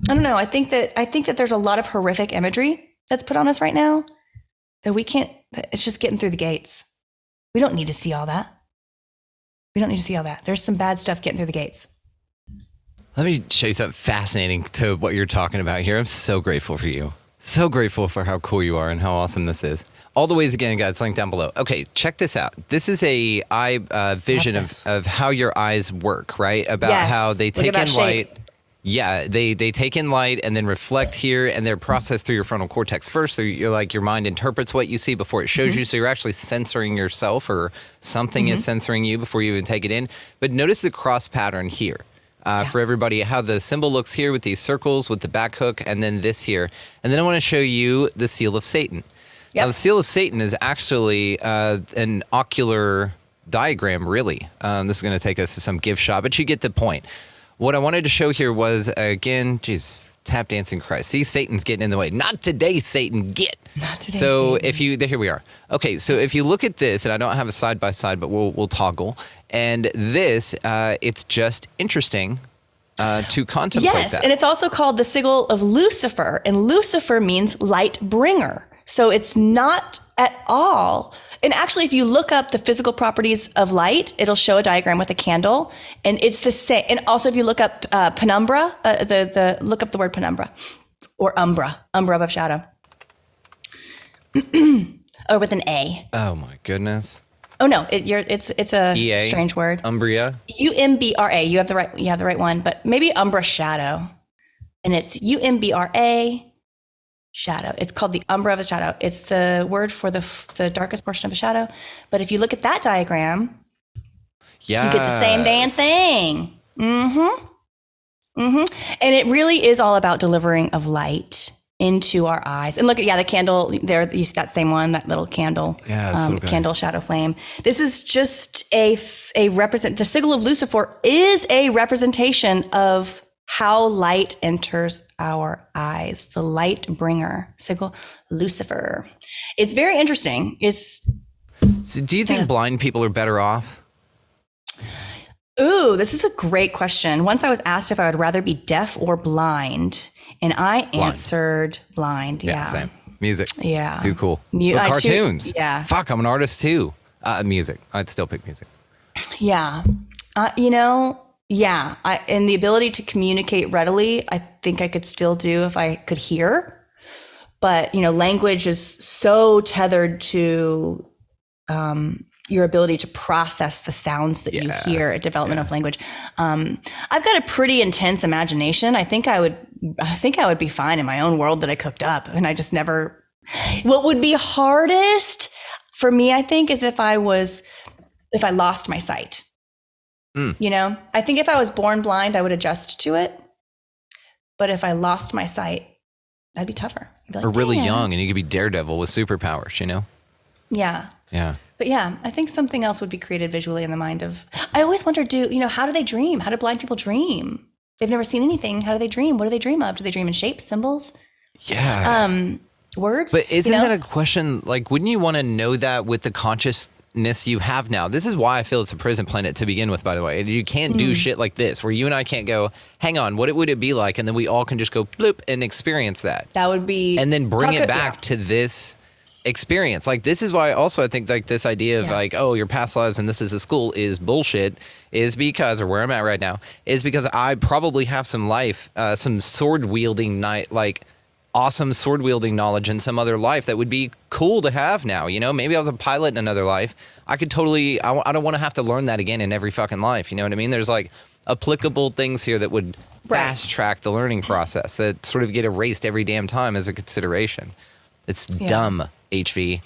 I don't know. I think that there's a lot of horrific imagery that's put on us right now that it's just getting through the gates. We don't need to see all that. There's some bad stuff getting through the gates. Let me show you something fascinating to what you're talking about here. I'm so grateful for you. So grateful for how cool you are and how awesome this is. All the ways again, guys, link down below. Okay, check this out. This is a vision of how your eyes work, right? About how they take in light. Yeah, they take in light and then reflect here, and they're processed through your frontal cortex first. Your mind interprets what you see before it shows you. So you're actually censoring yourself, or something is censoring you before you even take it in. But notice the cross pattern here. For everybody, how the symbol looks here with these circles, with the back hook, and then this here. And then I want to show you the seal of Satan. Now, the seal of Satan is actually an ocular diagram, really. This is going to take us to some gift shop, but you get the point. What I wanted to show here was, again, geez, tap dancing Christ. See, Satan's getting in the way. Not today, Satan, get. Not today, so Satan. Here we are. Okay, so if you look at this, and I don't have a side-by-side, but we'll toggle. And this, it's just interesting to contemplate that. Yes, and it's also called the sigil of Lucifer, and Lucifer means light bringer. So it's not at all. And actually, if you look up the physical properties of light, it'll show a diagram with a candle, and it's the same. And also, if you look up penumbra, look up the word penumbra or umbra above shadow, or with an A. Oh my goodness. Oh no, it's a EA, strange word. Umbria. UMBRA. You have the right one, but maybe umbra shadow, and it's UMBRA. Shadow. It's called the umbra of a shadow. It's the word for the darkest portion of a shadow. But if you look at that diagram, you get the same damn thing. And it really is all about delivering of light into our eyes. And look at, the candle there. You see that same one, that little candle, candle shadow flame. This is just the sigil of Lucifer is a representation of how light enters our eyes, the light bringer, sigil Lucifer. It's very interesting. So do you think blind people are better off? Ooh, this is a great question. Once I was asked if I would rather be deaf or blind, and I answered blind. Yeah, same. Music. Yeah. Too cool. Cartoons. Yeah. Fuck, I'm an artist too. Music. I'd still pick music. Yeah. And the ability to communicate readily, I think I could still do if I could hear. But, language is so tethered to your ability to process the sounds that you hear at development of language. I've got a pretty intense imagination. I think I would be fine in my own world that I cooked up, and I just never. What would be hardest for me, I think, is if I lost my sight. I think if I was born blind, I would adjust to it. But if I lost my sight, that'd be tougher. I'd be like, or really young, and you could be Daredevil with superpowers. Yeah. Yeah. But yeah, I think something else would be created visually in the mind of. I always wonder, how do they dream? How do blind people dream? They've never seen anything. How do they dream? What do they dream of? Do they dream in shapes, symbols? Yeah. Words? But isn't that a question? Like, wouldn't you want to know that with the consciousness you have now? This is why I feel it's a prison planet to begin with, by the way. You can't do shit like this, where you and I can't go, hang on, what would it be like? And then we all can just go bloop and experience that. That would be. And then bring it back to this experience. Like, this is why also I think like this idea of like, oh, your past lives and this is a school is bullshit, is because, or where I'm at right now, is because I probably have some life, some sword wielding awesome sword wielding knowledge in some other life that would be cool to have now. Maybe I was a pilot in another life. I could totally, I don't want to have to learn that again in every fucking life. You know what I mean? There's like applicable things here that would fast track the learning process that sort of get erased every damn time as a consideration. It's dumb, HV.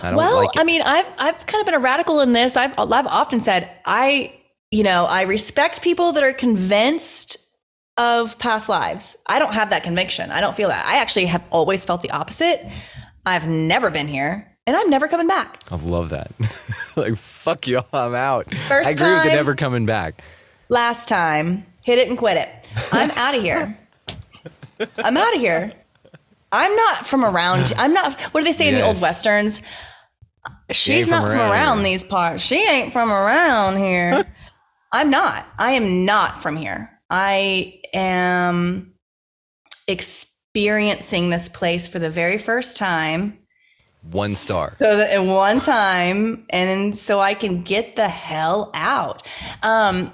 I don't like it. I mean, I've kind of been a radical in this. I've often said I respect people that are convinced of past lives. I don't have that conviction. I don't feel that. I actually have always felt the opposite. I've never been here, and I'm never coming back. I love that. Like, fuck y'all, I'm out. First I agree with the time, never coming back. Last time, hit it and quit it. I'm out of here. I'm out of here. I'm not from around. I'm not. What do they say in the old Westerns? She's not from around these parts. She ain't from around here. I'm not. I am not from here. I am experiencing this place for the very first time. 1 star. So that at one time, and so I can get the hell out. And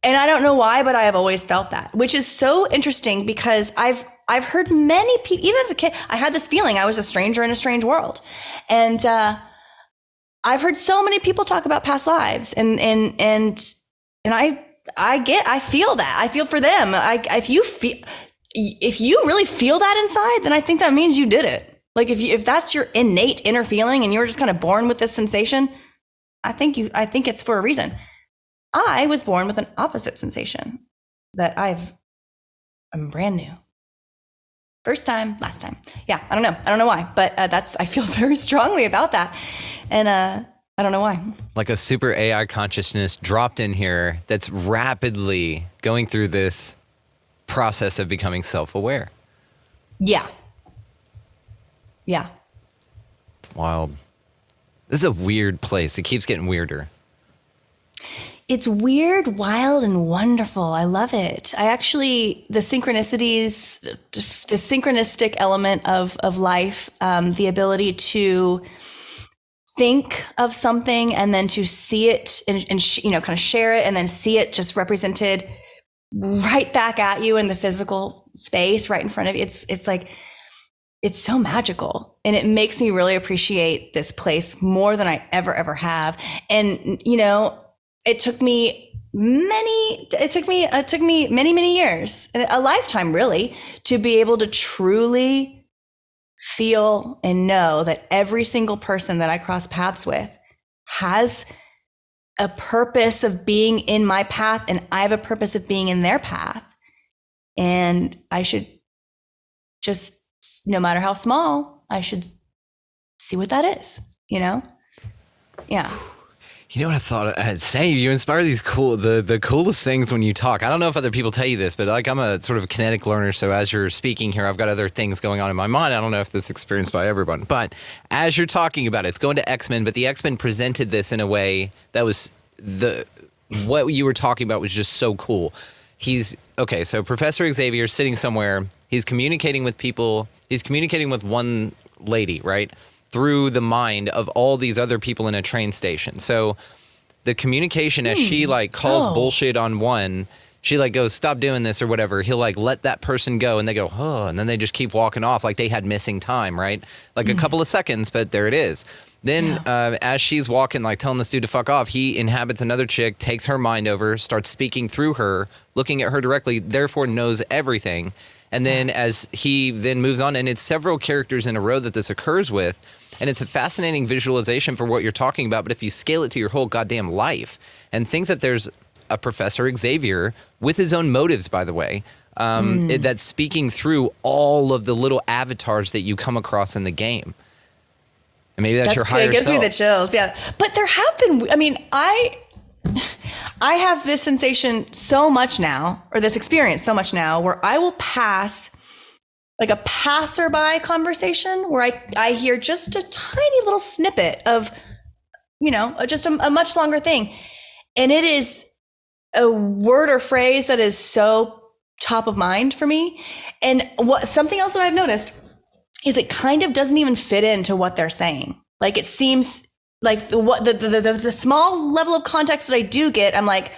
I don't know why, but I have always felt that, which is so interesting because I've heard many people, even as a kid, I had this feeling I was a stranger in a strange world. And I've heard so many people talk about past lives, and I feel that. I feel for them. If you really feel that inside, then I think that means you did it. Like if that's your innate inner feeling and you were just kind of born with this sensation, I think it's for a reason. I was born with an opposite sensation that I'm brand new. First time, last time. Yeah, I don't know why, but I feel very strongly about that. And I don't know why. Like a super AI consciousness dropped in here that's rapidly going through this process of becoming self-aware. Yeah. Yeah. It's wild. This is a weird place. It keeps getting weirder. It's weird, wild, and wonderful. I love it. The synchronicities, the synchronistic element of life, the ability to think of something and then to see it and kind of share it and then see it just represented right back at you in the physical space right in front of you. It's like, it's so magical, and it makes me really appreciate this place more than I ever have. And, it took me many years, a lifetime really, to be able to truly feel and know that every single person that I cross paths with has a purpose of being in my path, and I have a purpose of being in their path. And I should just, no matter how small, I should see what that is, Yeah. You know what I thought I'd say? You inspire these the coolest things when you talk. I don't know if other people tell you this, but like I'm a sort of a kinetic learner. So as you're speaking here, I've got other things going on in my mind. I don't know if this is experienced by everyone, but as you're talking about it, it's going to X-Men, but the X-Men presented this in a way that was what you were talking about was just so cool. So Professor Xavier sitting somewhere, he's communicating with people. He's communicating with one lady, right? Through the mind of all these other people in a train station. So the communication as she like calls bullshit on one, she like goes, stop doing this or whatever. He'll like let that person go and they go, oh, and then they just keep walking off like they had missing time, right? Like a couple of seconds, but there it is. Then as she's walking, like telling this dude to fuck off, he inhabits another chick, takes her mind over, starts speaking through her, looking at her directly, therefore knows everything. And then as he then moves on, and it's several characters in a row that this occurs with, and it's a fascinating visualization for what you're talking about. But if you scale it to your whole goddamn life and think that there's a Professor Xavier with his own motives, by the way, that's speaking through all of the little avatars that you come across in the game. And maybe that's your higher self. It gives me the chills, yeah. But there have been, I mean, I have this sensation so much now, or this experience so much now, where I will pass like a passerby conversation where I hear just a tiny little snippet of, just a much longer thing. And it is a word or phrase that is so top of mind for me. And something else that I've noticed is it kind of doesn't even fit into what they're saying. Like it seems like the small level of context that I do get, I'm like,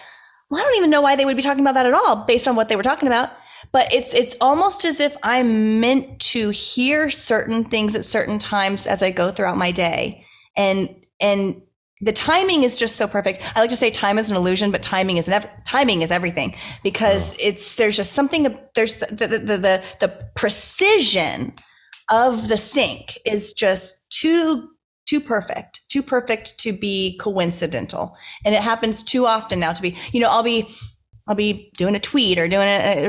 well, I don't even know why they would be talking about that at all based on what they were talking about. But it's almost as if I'm meant to hear certain things at certain times as I go throughout my day. And the timing is just so perfect. I like to say time is an illusion, but timing is everything, because there's just something, there's the precision of the sync is just too perfect to be coincidental. And it happens too often now to be, I'll be doing a tweet or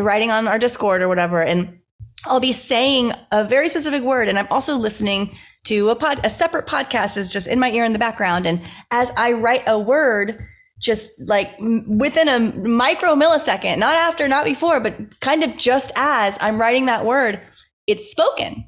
writing on our Discord or whatever, and I'll be saying a very specific word, and I'm also listening to a separate podcast is just in my ear in the background. And as I write a word, just like within a micro millisecond, not after, not before, but kind of just as I'm writing that word, it's spoken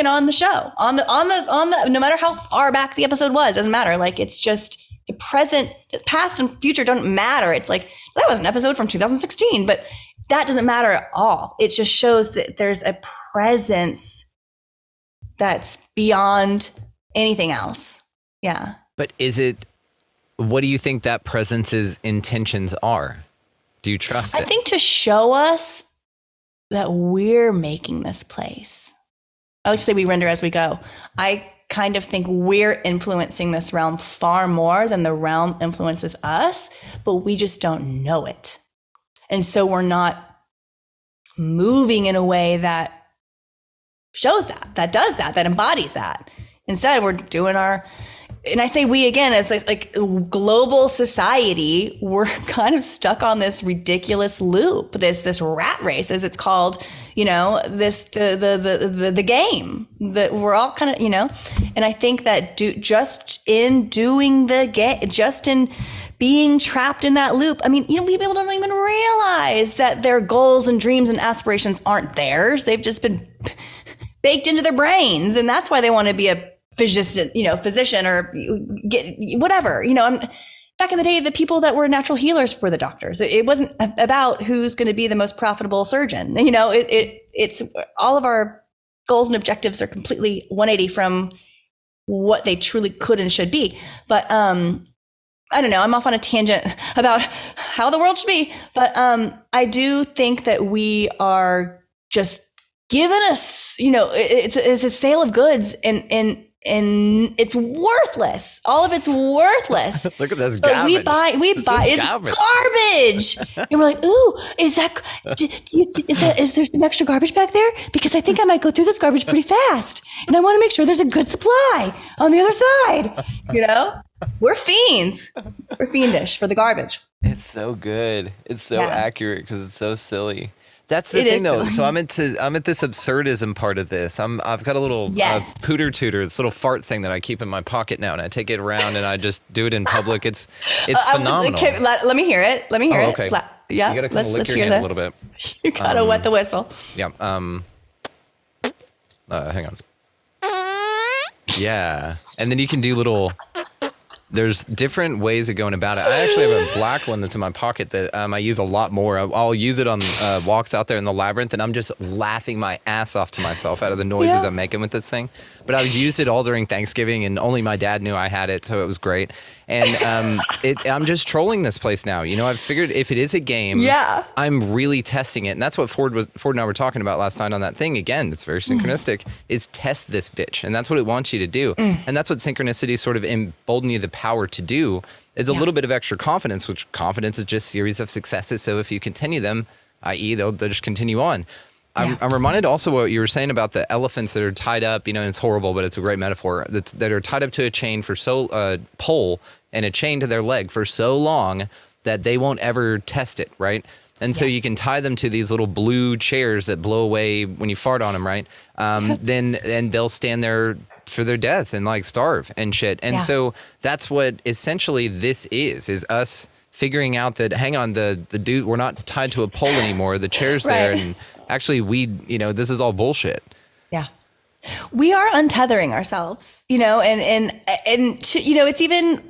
on the show, on the, no matter how far back the episode was, doesn't matter. Like, it's just the present, past and future don't matter. It's like, that was an episode from 2016, but that doesn't matter at all. It just shows that there's a presence that's beyond anything else. Yeah. But what do you think that presence's intentions are? Do you trust it? I think to show us that we're making this place. I like to say we render as we go. I kind of think we're influencing this realm far more than the realm influences us, but we just don't know it. And so we're not moving in a way that shows that does that embodies that. Instead, we're doing and I say we again, as like global society, we're kind of stuck on this ridiculous loop, this rat race, as it's called, the game that we're all kind of, and I think that just in doing the game, just in being trapped in that loop, I mean, people don't even realize that their goals and dreams and aspirations aren't theirs. They've just been baked into their brains, and that's why they want to be a physician or get whatever, back in the day, the people that were natural healers were the doctors. It wasn't about who's going to be the most profitable surgeon. It's all of our goals and objectives are completely 180 from what they truly could and should be. But, I don't know, I'm off on a tangent about how the world should be. But, I do think that we are just given us, it's a sale of goods, and it's worthless. All of it's worthless. Look at this but garbage. we buy it's garbage. And we're like, ooh, is there some extra garbage back there? Because I think I might go through this garbage pretty fast, and I want to make sure there's a good supply on the other side. We're fiends. We're fiendish for the garbage. It's so good. It's so accurate because it's so silly. That's the It thing, is though. silly. So I'm at this absurdism part of this. I've got a little Yes. pooter tutor, this little fart thing that I keep in my pocket now, and I take it around and I just do it in public. It's phenomenal. Okay, let me hear it. Let me hear Oh, it. okay. Yeah. You gotta kind of lick your hear hand that. a little bit. You gotta wet the whistle. Yeah. Hang on. Yeah, and then you can do little. There's different ways of going about it. I actually have a black one that's in my pocket that I use a lot more. I'll use it on walks out there in the labyrinth, and I'm just laughing my ass off to myself out of the noises I'm making with this thing. But I've used it all during Thanksgiving, and only my dad knew I had it, so it was great. And I'm just trolling this place now. You know, I've figured if it is a game, I'm really testing it. And that's what Ford and I were talking about last night on that thing. Again, it's very synchronistic, is test this bitch. And that's what it wants you to do. And that's what synchronicity sort of embolden you the power to do, is a little bit of extra confidence, which confidence is just series of successes. So if you continue them, i.e. they'll just continue on. I'm reminded also what you were saying about the elephants that are tied up, you know, and it's horrible, but it's a great metaphor, that are tied up to a chain for pole and a chain to their leg for so long that they won't ever test it, right? And so you can tie them to these little blue chairs that blow away when you fart on them, right? Then they'll stand there for their death and like starve and shit. And so that's what essentially this is us figuring out that, hang on, the dude, we're not tied to a pole anymore. The chair's there, and actually this is all bullshit. Yeah. We are untethering ourselves, you know, and you know, it's even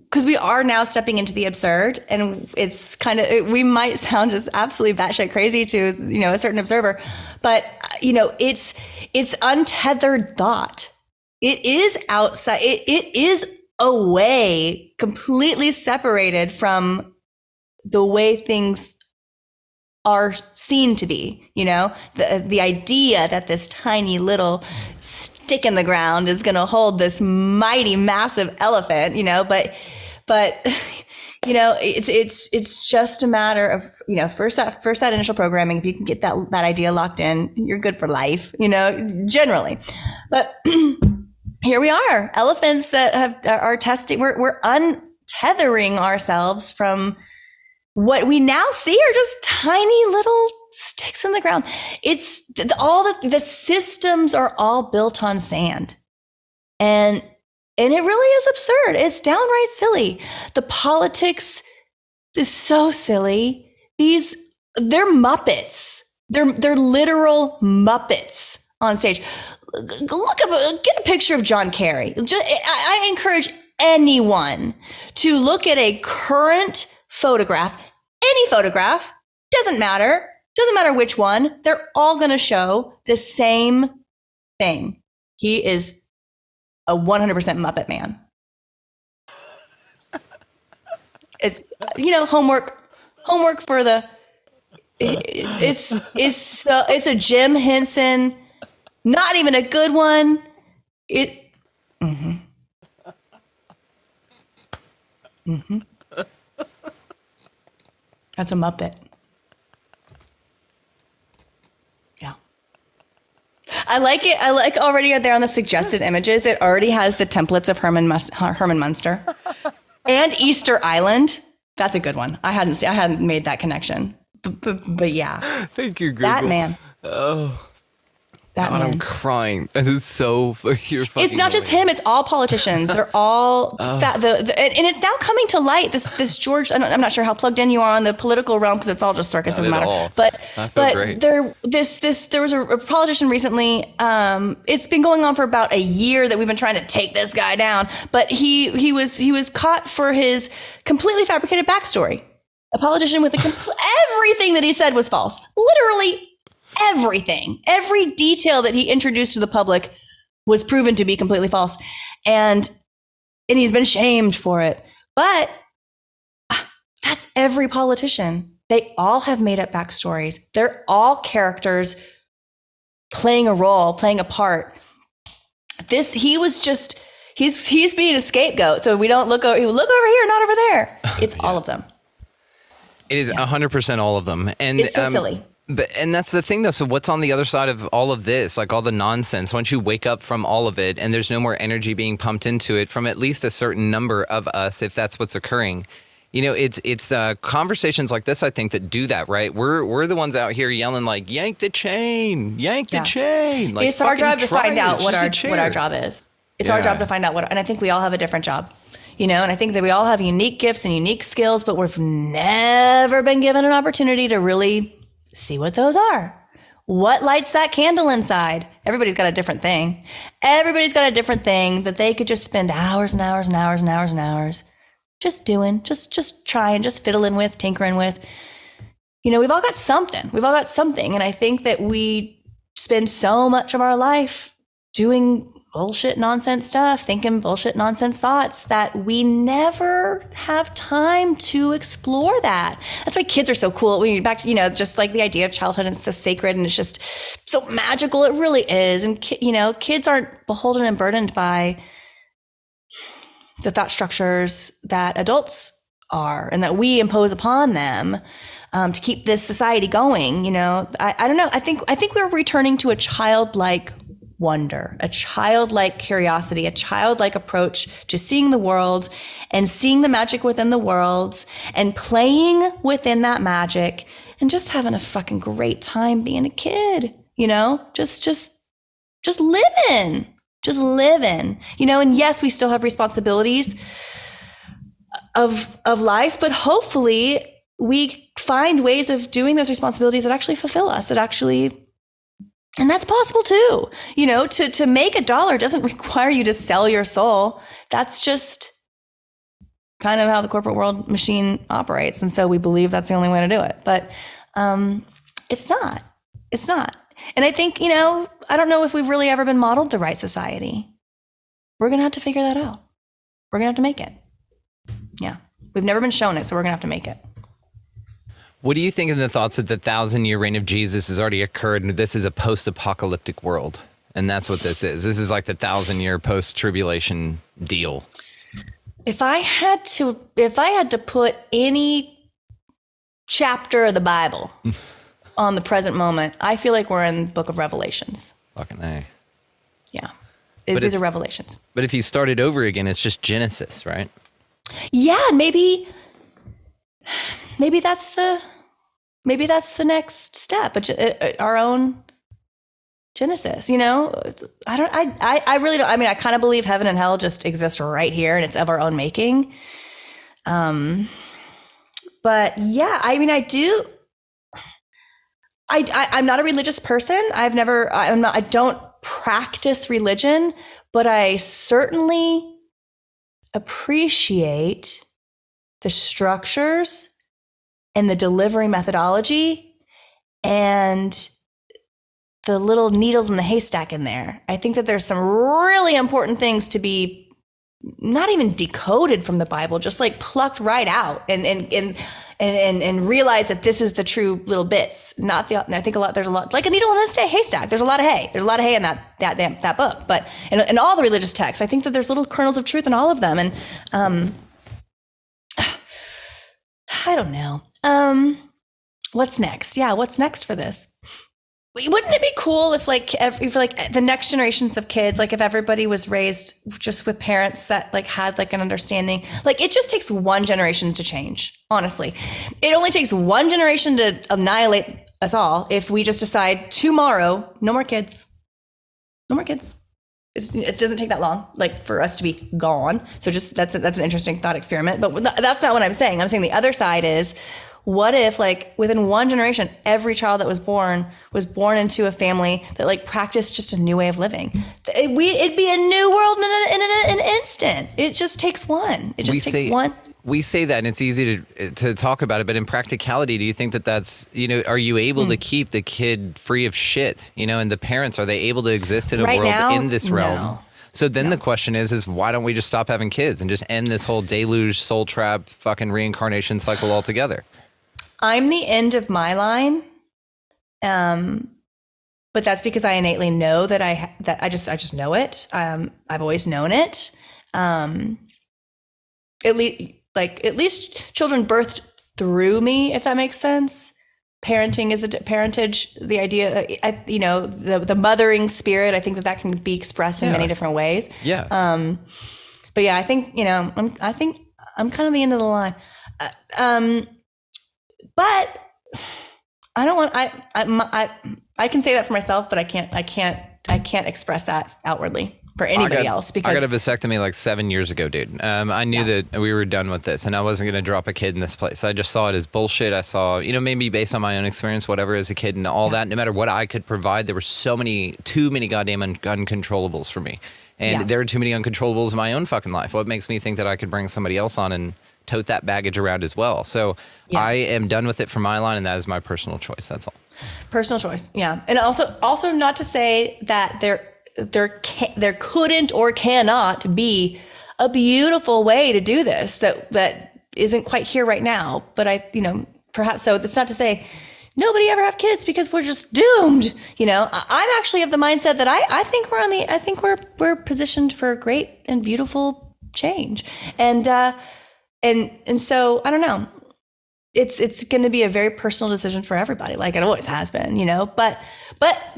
because we are now stepping into the absurd, and it's kind of, we might sound just absolutely batshit crazy to, you know, a certain observer, but you know, it's untethered thought. It is outside. It is away, completely separated from the way things are seen to be. You know, the idea that this tiny little stick in the ground is going to hold this mighty, massive elephant. You know, but you know, it's just a matter of, you know, first that initial programming. If you can get that idea locked in, you're good for life. You know, generally, but. Here we are, elephants that are testing. We're untethering ourselves from what we now see are just tiny little sticks in the ground. It's all the systems are all built on sand, and it really is absurd. It's downright silly. The politics is so silly. They're Muppets. They're literal Muppets on stage. Get a picture of John Kerry. I encourage anyone to look at a current photograph, any photograph, doesn't matter which one, they're all going to show the same thing. He is a 100% Muppet man. It's, you know, homework for the, it's a Jim Henson. Not even a good one. That's a Muppet. Yeah. I like it. I like already there on the suggested images. It already has the templates of Herman Munster and Easter Island. That's a good one. I hadn't made that connection. But yeah. Thank you, Google. Batman. Oh. Batman. God, I'm crying. This is so you're fucking. It's not just him. It's all politicians. They're all and it's now coming to light. This George. I'm not sure how plugged in you are on the political realm because it's all just circus. Doesn't matter. All. But great. there was a politician recently. It's been going on for about a year that we've been trying to take this guy down. But he was caught for his completely fabricated backstory. A politician with everything that he said was false. Literally. Everything, every detail that he introduced to the public was proven to be completely false. And he's been shamed for it. But that's every politician. They all have made up backstories. They're all characters playing a role, playing a part. He's being a scapegoat. So we don't look over here, not over there. It's all of them. It is 100% all of them. And it's so silly. And that's the thing, though. So what's on the other side of all of this, like all the nonsense, once you wake up from all of it and there's no more energy being pumped into it from at least a certain number of us, if that's what's occurring, You know, it's conversations like this, I think, that do that, right? We're the ones out here yelling like, yank the chain, yank the chain. Like, it's our job to find out what our job is. It's our job to find out and I think we all have a different job, you know, and I think that we all have unique gifts and unique skills, but we've never been given an opportunity to really see what those are. What lights that candle inside? Everybody's got a different thing. Everybody's got a different thing that they could just spend hours and hours and hours and hours and hours just doing, just trying, just fiddling with, tinkering with. You know, we've all got something. We've all got something. And I think that we spend so much of our life doing bullshit nonsense stuff, thinking bullshit nonsense thoughts, that we never have time to explore that. That's why kids are so cool. We back to, you know, just like the idea of childhood, and it's so sacred and it's just so magical. It really is. And you know, kids aren't beholden and burdened by the thought structures that adults are and that we impose upon them to keep this society going. You know, I don't know. I think we're returning to a childlike wonder, a childlike curiosity, a childlike approach to seeing the world and seeing the magic within the world and playing within that magic and just having a fucking great time being a kid, you know, just living, you know. And yes, we still have responsibilities of life, but hopefully we find ways of doing those responsibilities that actually fulfill us, that actually. And that's possible too. You know, to make $1 doesn't require you to sell your soul. That's just kind of how the corporate world machine operates. And so we believe that's the only way to do it. But it's not. It's not. And I think, you know, I don't know if we've really ever been modeled the right society. We're going to have to figure that out. We're going to have to make it. Yeah. We've never been shown it, so we're going to have to make it. What do you think of the thoughts that the 1,000-year reign of Jesus has already occurred and this is a post-apocalyptic world? And that's what this is. This is like the 1,000-year post-tribulation deal. If I had to put any chapter of the Bible on the present moment, I feel like we're in the book of Revelations. Fucking A. Yeah. These are Revelations. But if you started over again, it's just Genesis, right? Yeah, and maybe that's the next step, our own Genesis, you know. I really don't. I mean, I kind of believe heaven and hell just exist right here and it's of our own making. But yeah, I mean, I'm not a religious person. I don't practice religion, but I certainly appreciate the structures and the delivery methodology and the little needles in the haystack in there. I think that there's some really important things to be not even decoded from the Bible, just like plucked right out and realize that this is the true little bits. I think there's a lot, like a needle in a haystack. There's a lot of hay. There's a lot of hay in that book. But in all the religious texts, I think that there's little kernels of truth in all of them. And I don't know. What's next? Yeah, what's next for this? Wouldn't it be cool if the next generations of kids, like if everybody was raised just with parents that like had like an understanding, like it just takes one generation to change. Honestly, it only takes one generation to annihilate us all. If we just decide tomorrow, no more kids. It doesn't take that long, like for us to be gone. So just that's an interesting thought experiment. But that's not what I'm saying. I'm saying the other side is, what if like within one generation, every child that was born into a family that like practiced just a new way of living? It'd be a new world in an instant. It just takes one. It just takes one. We say that and it's easy to talk about it, but in practicality, do you think that that's, you know, are you able to keep the kid free of shit, you know, and the parents, are they able to exist in a world in this realm? No. So then the question is why don't we just stop having kids and just end this whole deluge, soul trap, fucking reincarnation cycle altogether? I'm the end of my line. But that's because I innately know that I just know it. I've always known it. At least children birthed through me, if that makes sense. Parenting is parentage. The idea, the mothering spirit. I think that can be expressed in many different ways. Yeah. But yeah, I think I'm kind of the end of the line. But I don't want. I can say that for myself, but I can't express that outwardly for anybody else. Because I got a vasectomy like 7 years ago, dude. I knew that we were done with this, and I wasn't going to drop a kid in this place. I just saw it as bullshit. I saw, maybe based on my own experience, whatever, as a kid and all that. No matter what I could provide, there were too many goddamn uncontrollables for me, and there are too many uncontrollables in my own fucking life. What makes me think that I could bring somebody else on and tote that baggage around as well? So I am done with it for my line, and that is my personal choice. That's all. Personal choice. Yeah. And also not to say that there couldn't or cannot be a beautiful way to do this that isn't quite here right now. But perhaps so. That's not to say nobody ever have kids because we're just doomed. I'm actually of the mindset that I think we're positioned for great and beautiful change. And so I don't know. It's going to be a very personal decision for everybody, like it always has been, but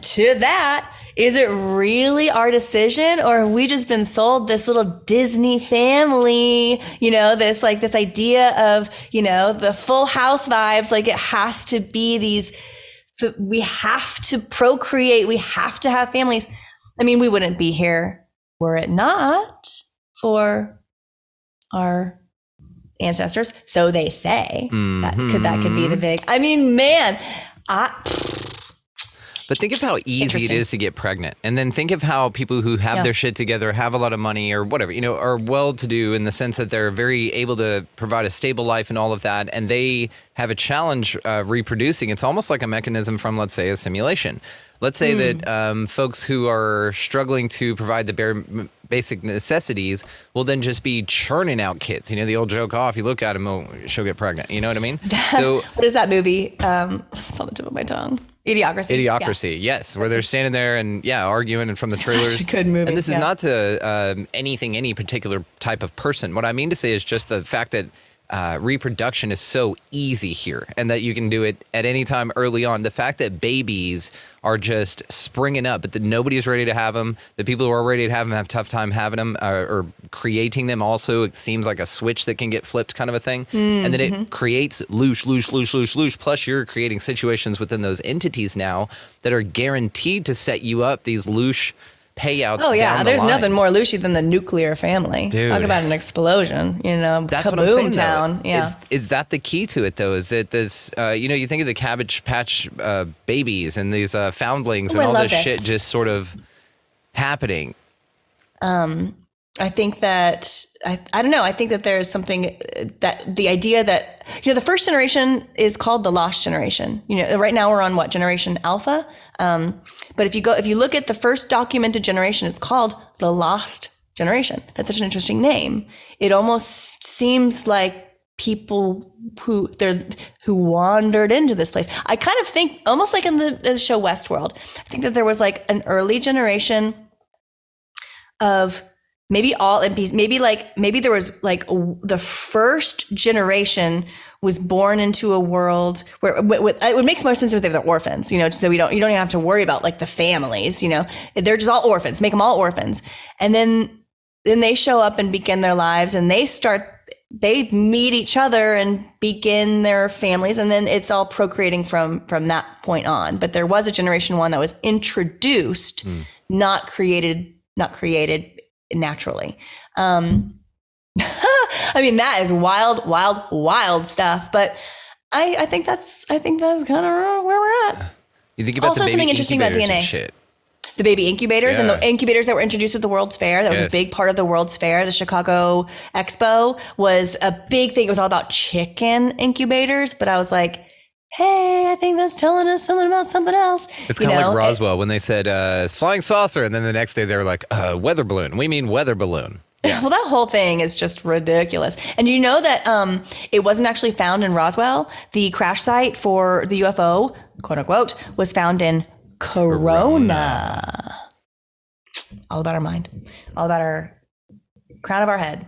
to that, is it really our decision, or have we just been sold this little Disney family, this idea of, the Full House vibes, like it has to be we have to procreate, we have to have families. I mean, we wouldn't be here were it not for our ancestors, so they say. That could be the big. I mean, man, But think of how easy it is to get pregnant, and then think of how people who have their shit together, have a lot of money or whatever, are well-to-do in the sense that they're very able to provide a stable life and all of that, and they have a challenge reproducing. It's almost like a mechanism from, let's say, a simulation. Let's say that folks who are struggling to provide the basic necessities will then just be churning out kids. The old joke, if you look at them, she'll get pregnant. You know what I mean? So what is that movie? It's on the tip of my tongue. Idiocracy. Yes, where they're standing there and arguing and from the trailers. Such a good movie. And this is not to any particular type of person. What I mean to say is just the fact that reproduction is so easy here, and that you can do it at any time early on. The fact that babies are just springing up, but that nobody's ready to have them. The people who are ready to have them have a tough time having them or creating them. Also, it seems like a switch that can get flipped, kind of a thing. And then it creates loosh. Plus, you're creating situations within those entities now that are guaranteed to set you up these loosh payouts. Oh yeah, there's line. nothing more loosey than the nuclear family. Dude. Talk about an explosion, That's what I'm saying, town. Though. Yeah. Is that the key to it, though? Is that this, you think of the Cabbage Patch babies and these foundlings and all this shit just sort of happening? I think that, I don't know. I think that there's something that the idea that, the first generation is called the lost generation. Right now we're on what, generation alpha? But if you look at the first documented generation, it's called the lost generation. That's such an interesting name. It almost seems like people who wandered into this place. I kind of think almost like in the show Westworld, I think that there was like an early generation of maybe all NPCs, maybe there was like the first generation was born into a world where it makes more sense if they're the orphans, so you don't even have to worry about like the families, they're just all orphans, make them all orphans. And then they show up and begin their lives, and they meet each other and begin their families, and then it's all procreating from that point on. But there was a generation one that was introduced, not created naturally. I mean, that is wild stuff. But I think that's kind of where we're at. You think about also the baby something interesting about DNA. Shit. The baby incubators and the incubators that were introduced at the World's Fair. That was a big part of the World's Fair. The Chicago Expo was a big thing. It was all about chicken incubators. But I was like, hey, I think that's telling us something about something else. It's kind of like Roswell when they said flying saucer, and then the next day they were like, weather balloon. We mean weather balloon. Yeah. Well, that whole thing is just ridiculous. And you know that it wasn't actually found in Roswell. The crash site for the UFO, quote unquote, was found in Corona. All about our mind. All about our crown of our head.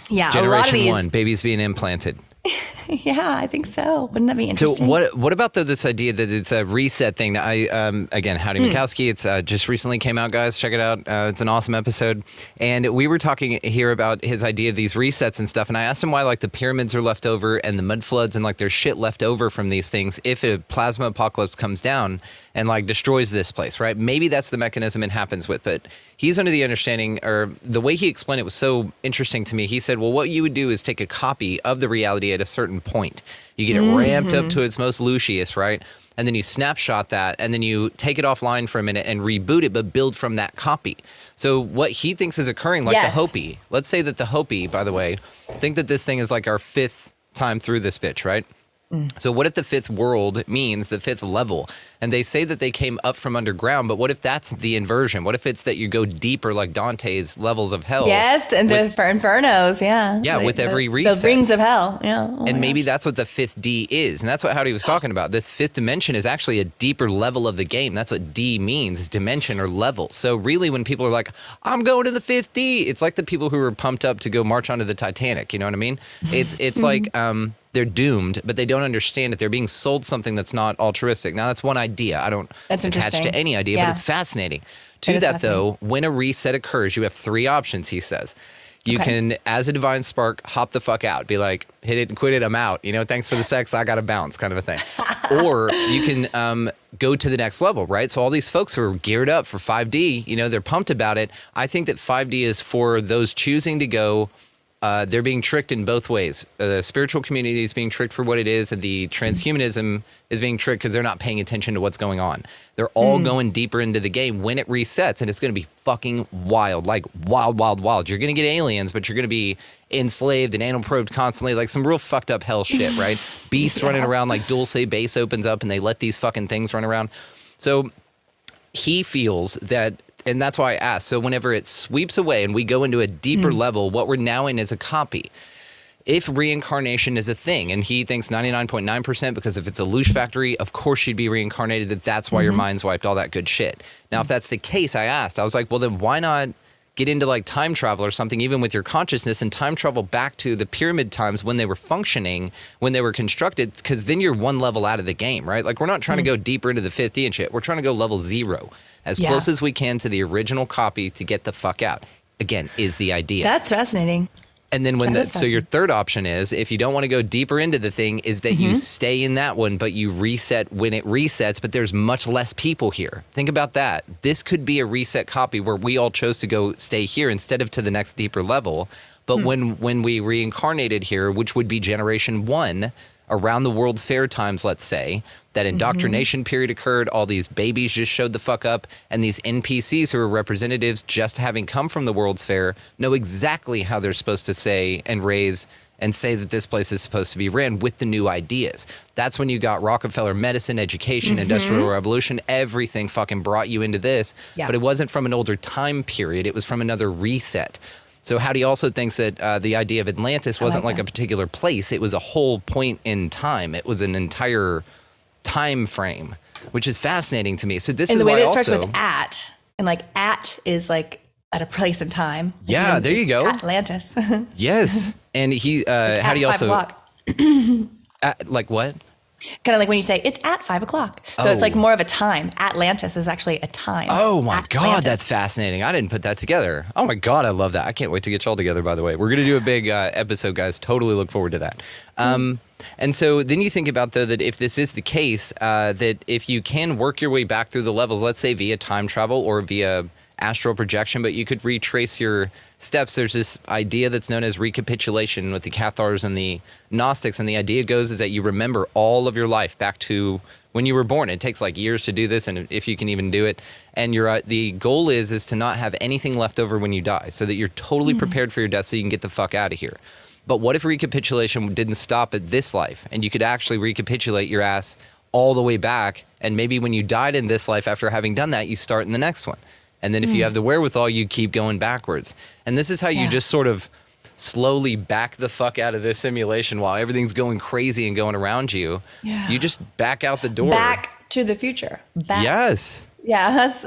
Yeah, Generation a lot of these. one, babies being implanted. Yeah, I think so. Wouldn't that be So interesting? what about this idea that it's a reset thing? I again, Howdy Mikowski. It's just recently came out, guys. Check it out. It's an awesome episode. And we were talking here about his idea of these resets and stuff. And I asked him why like the pyramids are left over and the mud floods and like there's shit left over from these things if a plasma apocalypse comes down and like destroys this place, right? Maybe that's the mechanism it happens with. But he's under the understanding, or the way he explained it was so interesting to me. He said, well, what you would do is take a copy of the reality at a certain point. You get it ramped up to its most Lucius, right? And then you snapshot that, and then you take it offline for a minute and reboot it, but build from that copy. So what he thinks is occurring, like the Hopi. Let's say that the Hopi, by the way, think that this thing is like our 5th time through this bitch, right? So what if the 5th world means the 5th level? And they say that they came up from underground, but what if that's the inversion? What if it's that you go deeper like Dante's levels of hell? Yes, and the Infernos, yeah. Yeah, with every reset. The rings of hell, yeah. Oh and maybe that's what the 5th D is. And that's what Howdy was talking about. This 5th dimension is actually a deeper level of the game. That's what D means, is dimension or level. So really when people are like, I'm going to the 5th D, it's like the people who were pumped up to go march onto the Titanic. You know what I mean? It's like they're doomed, but they don't understand that they're being sold something that's not altruistic. Now, that's one idea. I don't attach to any idea, but it's fascinating. To that, though, when a reset occurs, you have 3 options, he says. You can, as a divine spark, hop the fuck out. Be like, hit it and quit it, I'm out. You know, thanks for the sex, I gotta bounce, kind of a thing. Or you can go to the next level, right? So all these folks who are geared up for 5D, you know, they're pumped about it. I think that 5D is for those choosing to go. They're being tricked in both ways. The spiritual community is being tricked for what it is, and the transhumanism is being tricked because they're not paying attention to what's going on. They're all going deeper into the game when it resets, and it's going to be fucking wild, like wild, wild, wild. You're going to get aliens, but you're going to be enslaved and anal probed constantly, like some real fucked up hell shit, right? Beasts running around, like Dulce base opens up, and they let these fucking things run around. So he feels that. And that's why I asked. So whenever it sweeps away and we go into a deeper level, what we're now in is a copy. If reincarnation is a thing, and he thinks 99.9%, because if it's a louche factory, of course you'd be reincarnated, that's why your mind's wiped, all that good shit. Now, if that's the case, I was like, well, then why not get into like time travel or something, even with your consciousness, and time travel back to the pyramid times when they were functioning, when they were constructed, because then you're one level out of the game, right? Like, we're not trying to go deeper into the 50 and shit. We're trying to go level 0, as close as we can to the original copy to get the fuck out. Again, is the idea. That's fascinating. And then so your third option is, if you don't want to go deeper into the thing, is that you stay in that one, but you reset when it resets, but there's much less people here. Think about that. This could be a reset copy where we all chose to go stay here instead of to the next deeper level. But when we reincarnated here, which would be generation 1, around the World's Fair times, let's say, that indoctrination period occurred, all these babies just showed the fuck up, and these NPCs who are representatives just having come from the World's Fair know exactly how they're supposed to say and raise and say that this place is supposed to be ran with the new ideas. That's when you got Rockefeller medicine, education, industrial revolution, everything fucking brought you into this, but it wasn't from an older time period, it was from another reset. So Howdy also thinks that the idea of Atlantis wasn't like a particular place. It was a whole point in time. It was an entire time frame, which is fascinating to me. So this is why also... And the way that starts with at, and like at is like at a place in time. Yeah, there you go. Atlantis. Yes. And he, like Howdy also... 5 o'clock. Like what? Kind of like when you say it's at 5 o'clock. So it's like more of a time. Atlantis is actually a time. Oh my Atlantis. God, that's fascinating. I didn't put that together. Oh my God, I love that. I can't wait to get y'all together, by the way. We're going to do a big episode, guys. Totally look forward to that. And so then you think about, though, that if this is the case, that if you can work your way back through the levels, let's say via time travel or via astral projection, but you could retrace your steps. There's this idea that's known as recapitulation with the Cathars and the Gnostics, and the idea goes is that you remember all of your life back to when you were born. It takes like years to do this, and if you can even do it, and the goal is to not have anything left over when you die, so that you're totally prepared for your death so you can get the fuck out of here. But what if recapitulation didn't stop at this life, and you could actually recapitulate your ass all the way back, and maybe when you died in this life, after having done that, you start in the next one. And then if you have the wherewithal, you keep going backwards. And this is how you just sort of slowly back the fuck out of this simulation while everything's going crazy and going around you. Yeah. You just back out the door. Back to the future. Back. Yes. Yeah, that's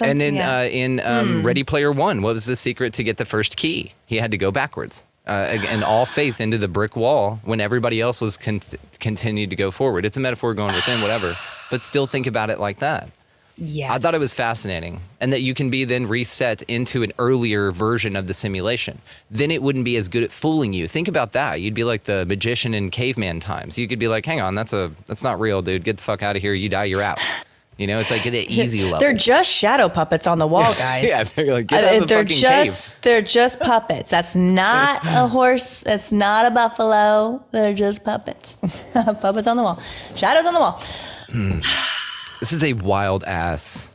and then in Ready Player One, what was the secret to get the first key? He had to go backwards. and all faith into the brick wall when everybody else was continued to go forward. It's a metaphor going within, whatever, but still think about it like that. Yes. I thought it was fascinating, and that you can be then reset into an earlier version of the simulation. Then it wouldn't be as good at fooling you. Think about that. You'd be like the magician in caveman times. You could be like, hang on, that's not real, dude. Get the fuck out of here. You die, you're out. You know, it's like at an easy level. They're just shadow puppets on the wall, guys. Yeah, they're like, get out of the fucking cave. They're just puppets. That's not a horse. That's not a buffalo. They're just puppets. Puppets on the wall. Shadows on the wall. This is a wild ass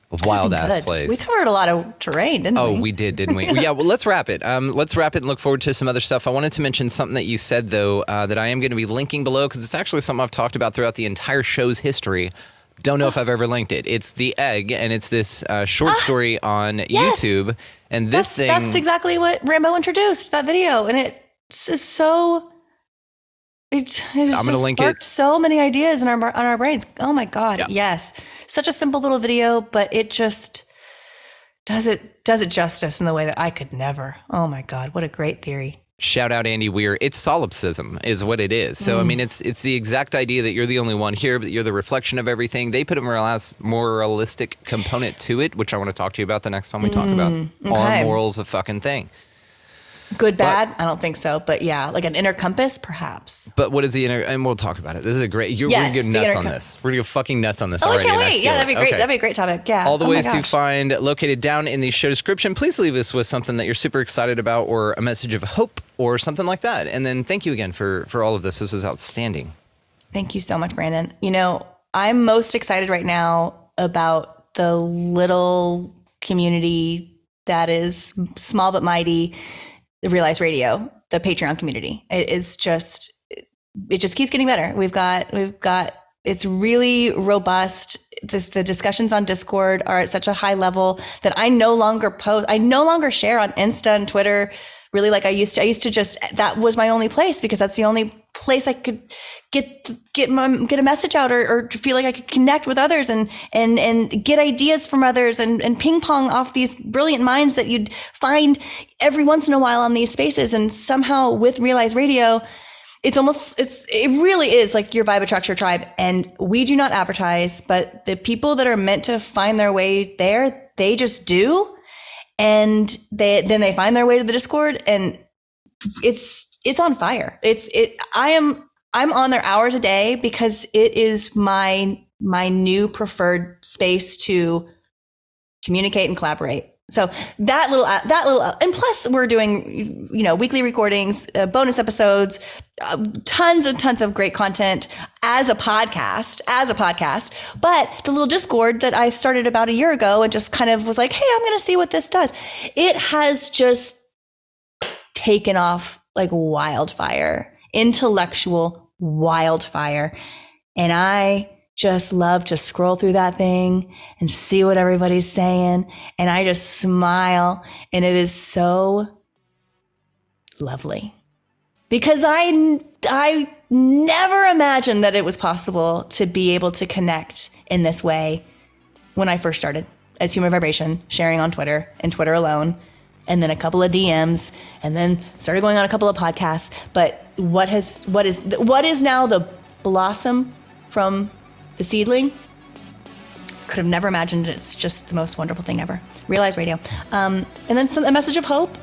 place. We covered a lot of terrain, didn't we? Oh, we did, didn't we? Yeah, well, let's wrap it. Let's wrap it and look forward to some other stuff. I wanted to mention something that you said, though, that I am going to be linking below, because it's actually something I've talked about throughout the entire show's history. Don't know if I've ever linked it. It's The Egg, and it's this short story on YouTube. And that's exactly what Rambo introduced, that video. And it's so... It's I'm going to link it. So many ideas in our brains. Oh my God. Yeah. Yes. Such a simple little video, but it just does it justice in the way that I could never. Oh my God. What a great theory. Shout out Andy Weir. It's solipsism is what it is. So, I mean, it's the exact idea that you're the only one here, but you're the reflection of everything. They put a moralistic component to it, which I want to talk to you about the next time we talk about are morals a fucking thing. Good, bad? I don't think so. But yeah, like an inner compass, perhaps. But what is the inner, and we'll talk about it. This is a great, we're going to go nuts on this. We're going to go fucking nuts on this already. I can't wait. Yeah, that'd be great. Okay. That'd be a great topic. Yeah. All the ways to find located down in the show description. Please leave us with something that you're super excited about, or a message of hope or something like that. And then thank you again for all of this. This is outstanding. Thank you so much, Brandon. You know, I'm most excited right now about the little community that is small but mighty, the Realize Radio, the Patreon community. It just keeps getting better. We've got, it's really robust. The discussions on Discord are at such a high level that I no longer share on Insta and Twitter really like I used to. I used to just, that was my only place, because that's the only place I could get a message out, or to feel like I could connect with others and get ideas from others and ping pong off these brilliant minds that you'd find every once in a while on these spaces. And somehow with Realize Radio, it really is like your vibe attracts your tribe. And we do not advertise, but the people that are meant to find their way there, they just do. And then they find their way to the Discord, and it's on fire. I'm on there hours a day, because it is my new preferred space to communicate and collaborate. So that little, and plus we're doing, weekly recordings, bonus episodes, tons and tons of great content as a podcast. But the little Discord that I started about a year ago and just kind of was like, hey, I'm going to see what this does. It has just taken off like wildfire, intellectual wildfire. And I just love to scroll through that thing and see what everybody's saying. And I just smile, and it is so lovely, because I never imagined that it was possible to be able to connect in this way when I first started as Human Vibration, sharing on Twitter and Twitter alone, and then a couple of DMs, and then started going on a couple of podcasts. But what is now the blossom from the seedling, could have never imagined it. It's just the most wonderful thing ever. Realize Radio. And then a message of hope.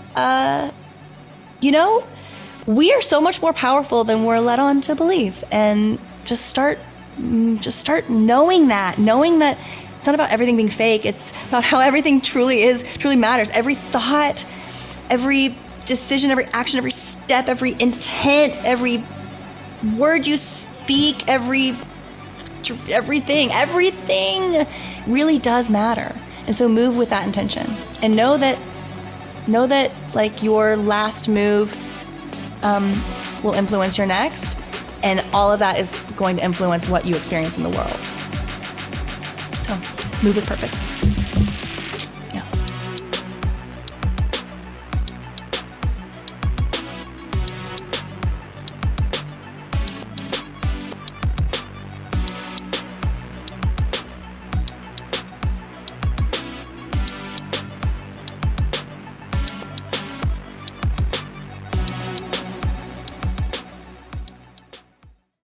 We are so much more powerful than we're led on to believe. And just start knowing that it's not about everything being fake. It's about how everything truly matters. Every thought, every decision, every action, every step, every intent, every word you speak, everything really does matter. And so move with that intention, and know that like your last move will influence your next, and all of that is going to influence what you experience in the world. So move with purpose.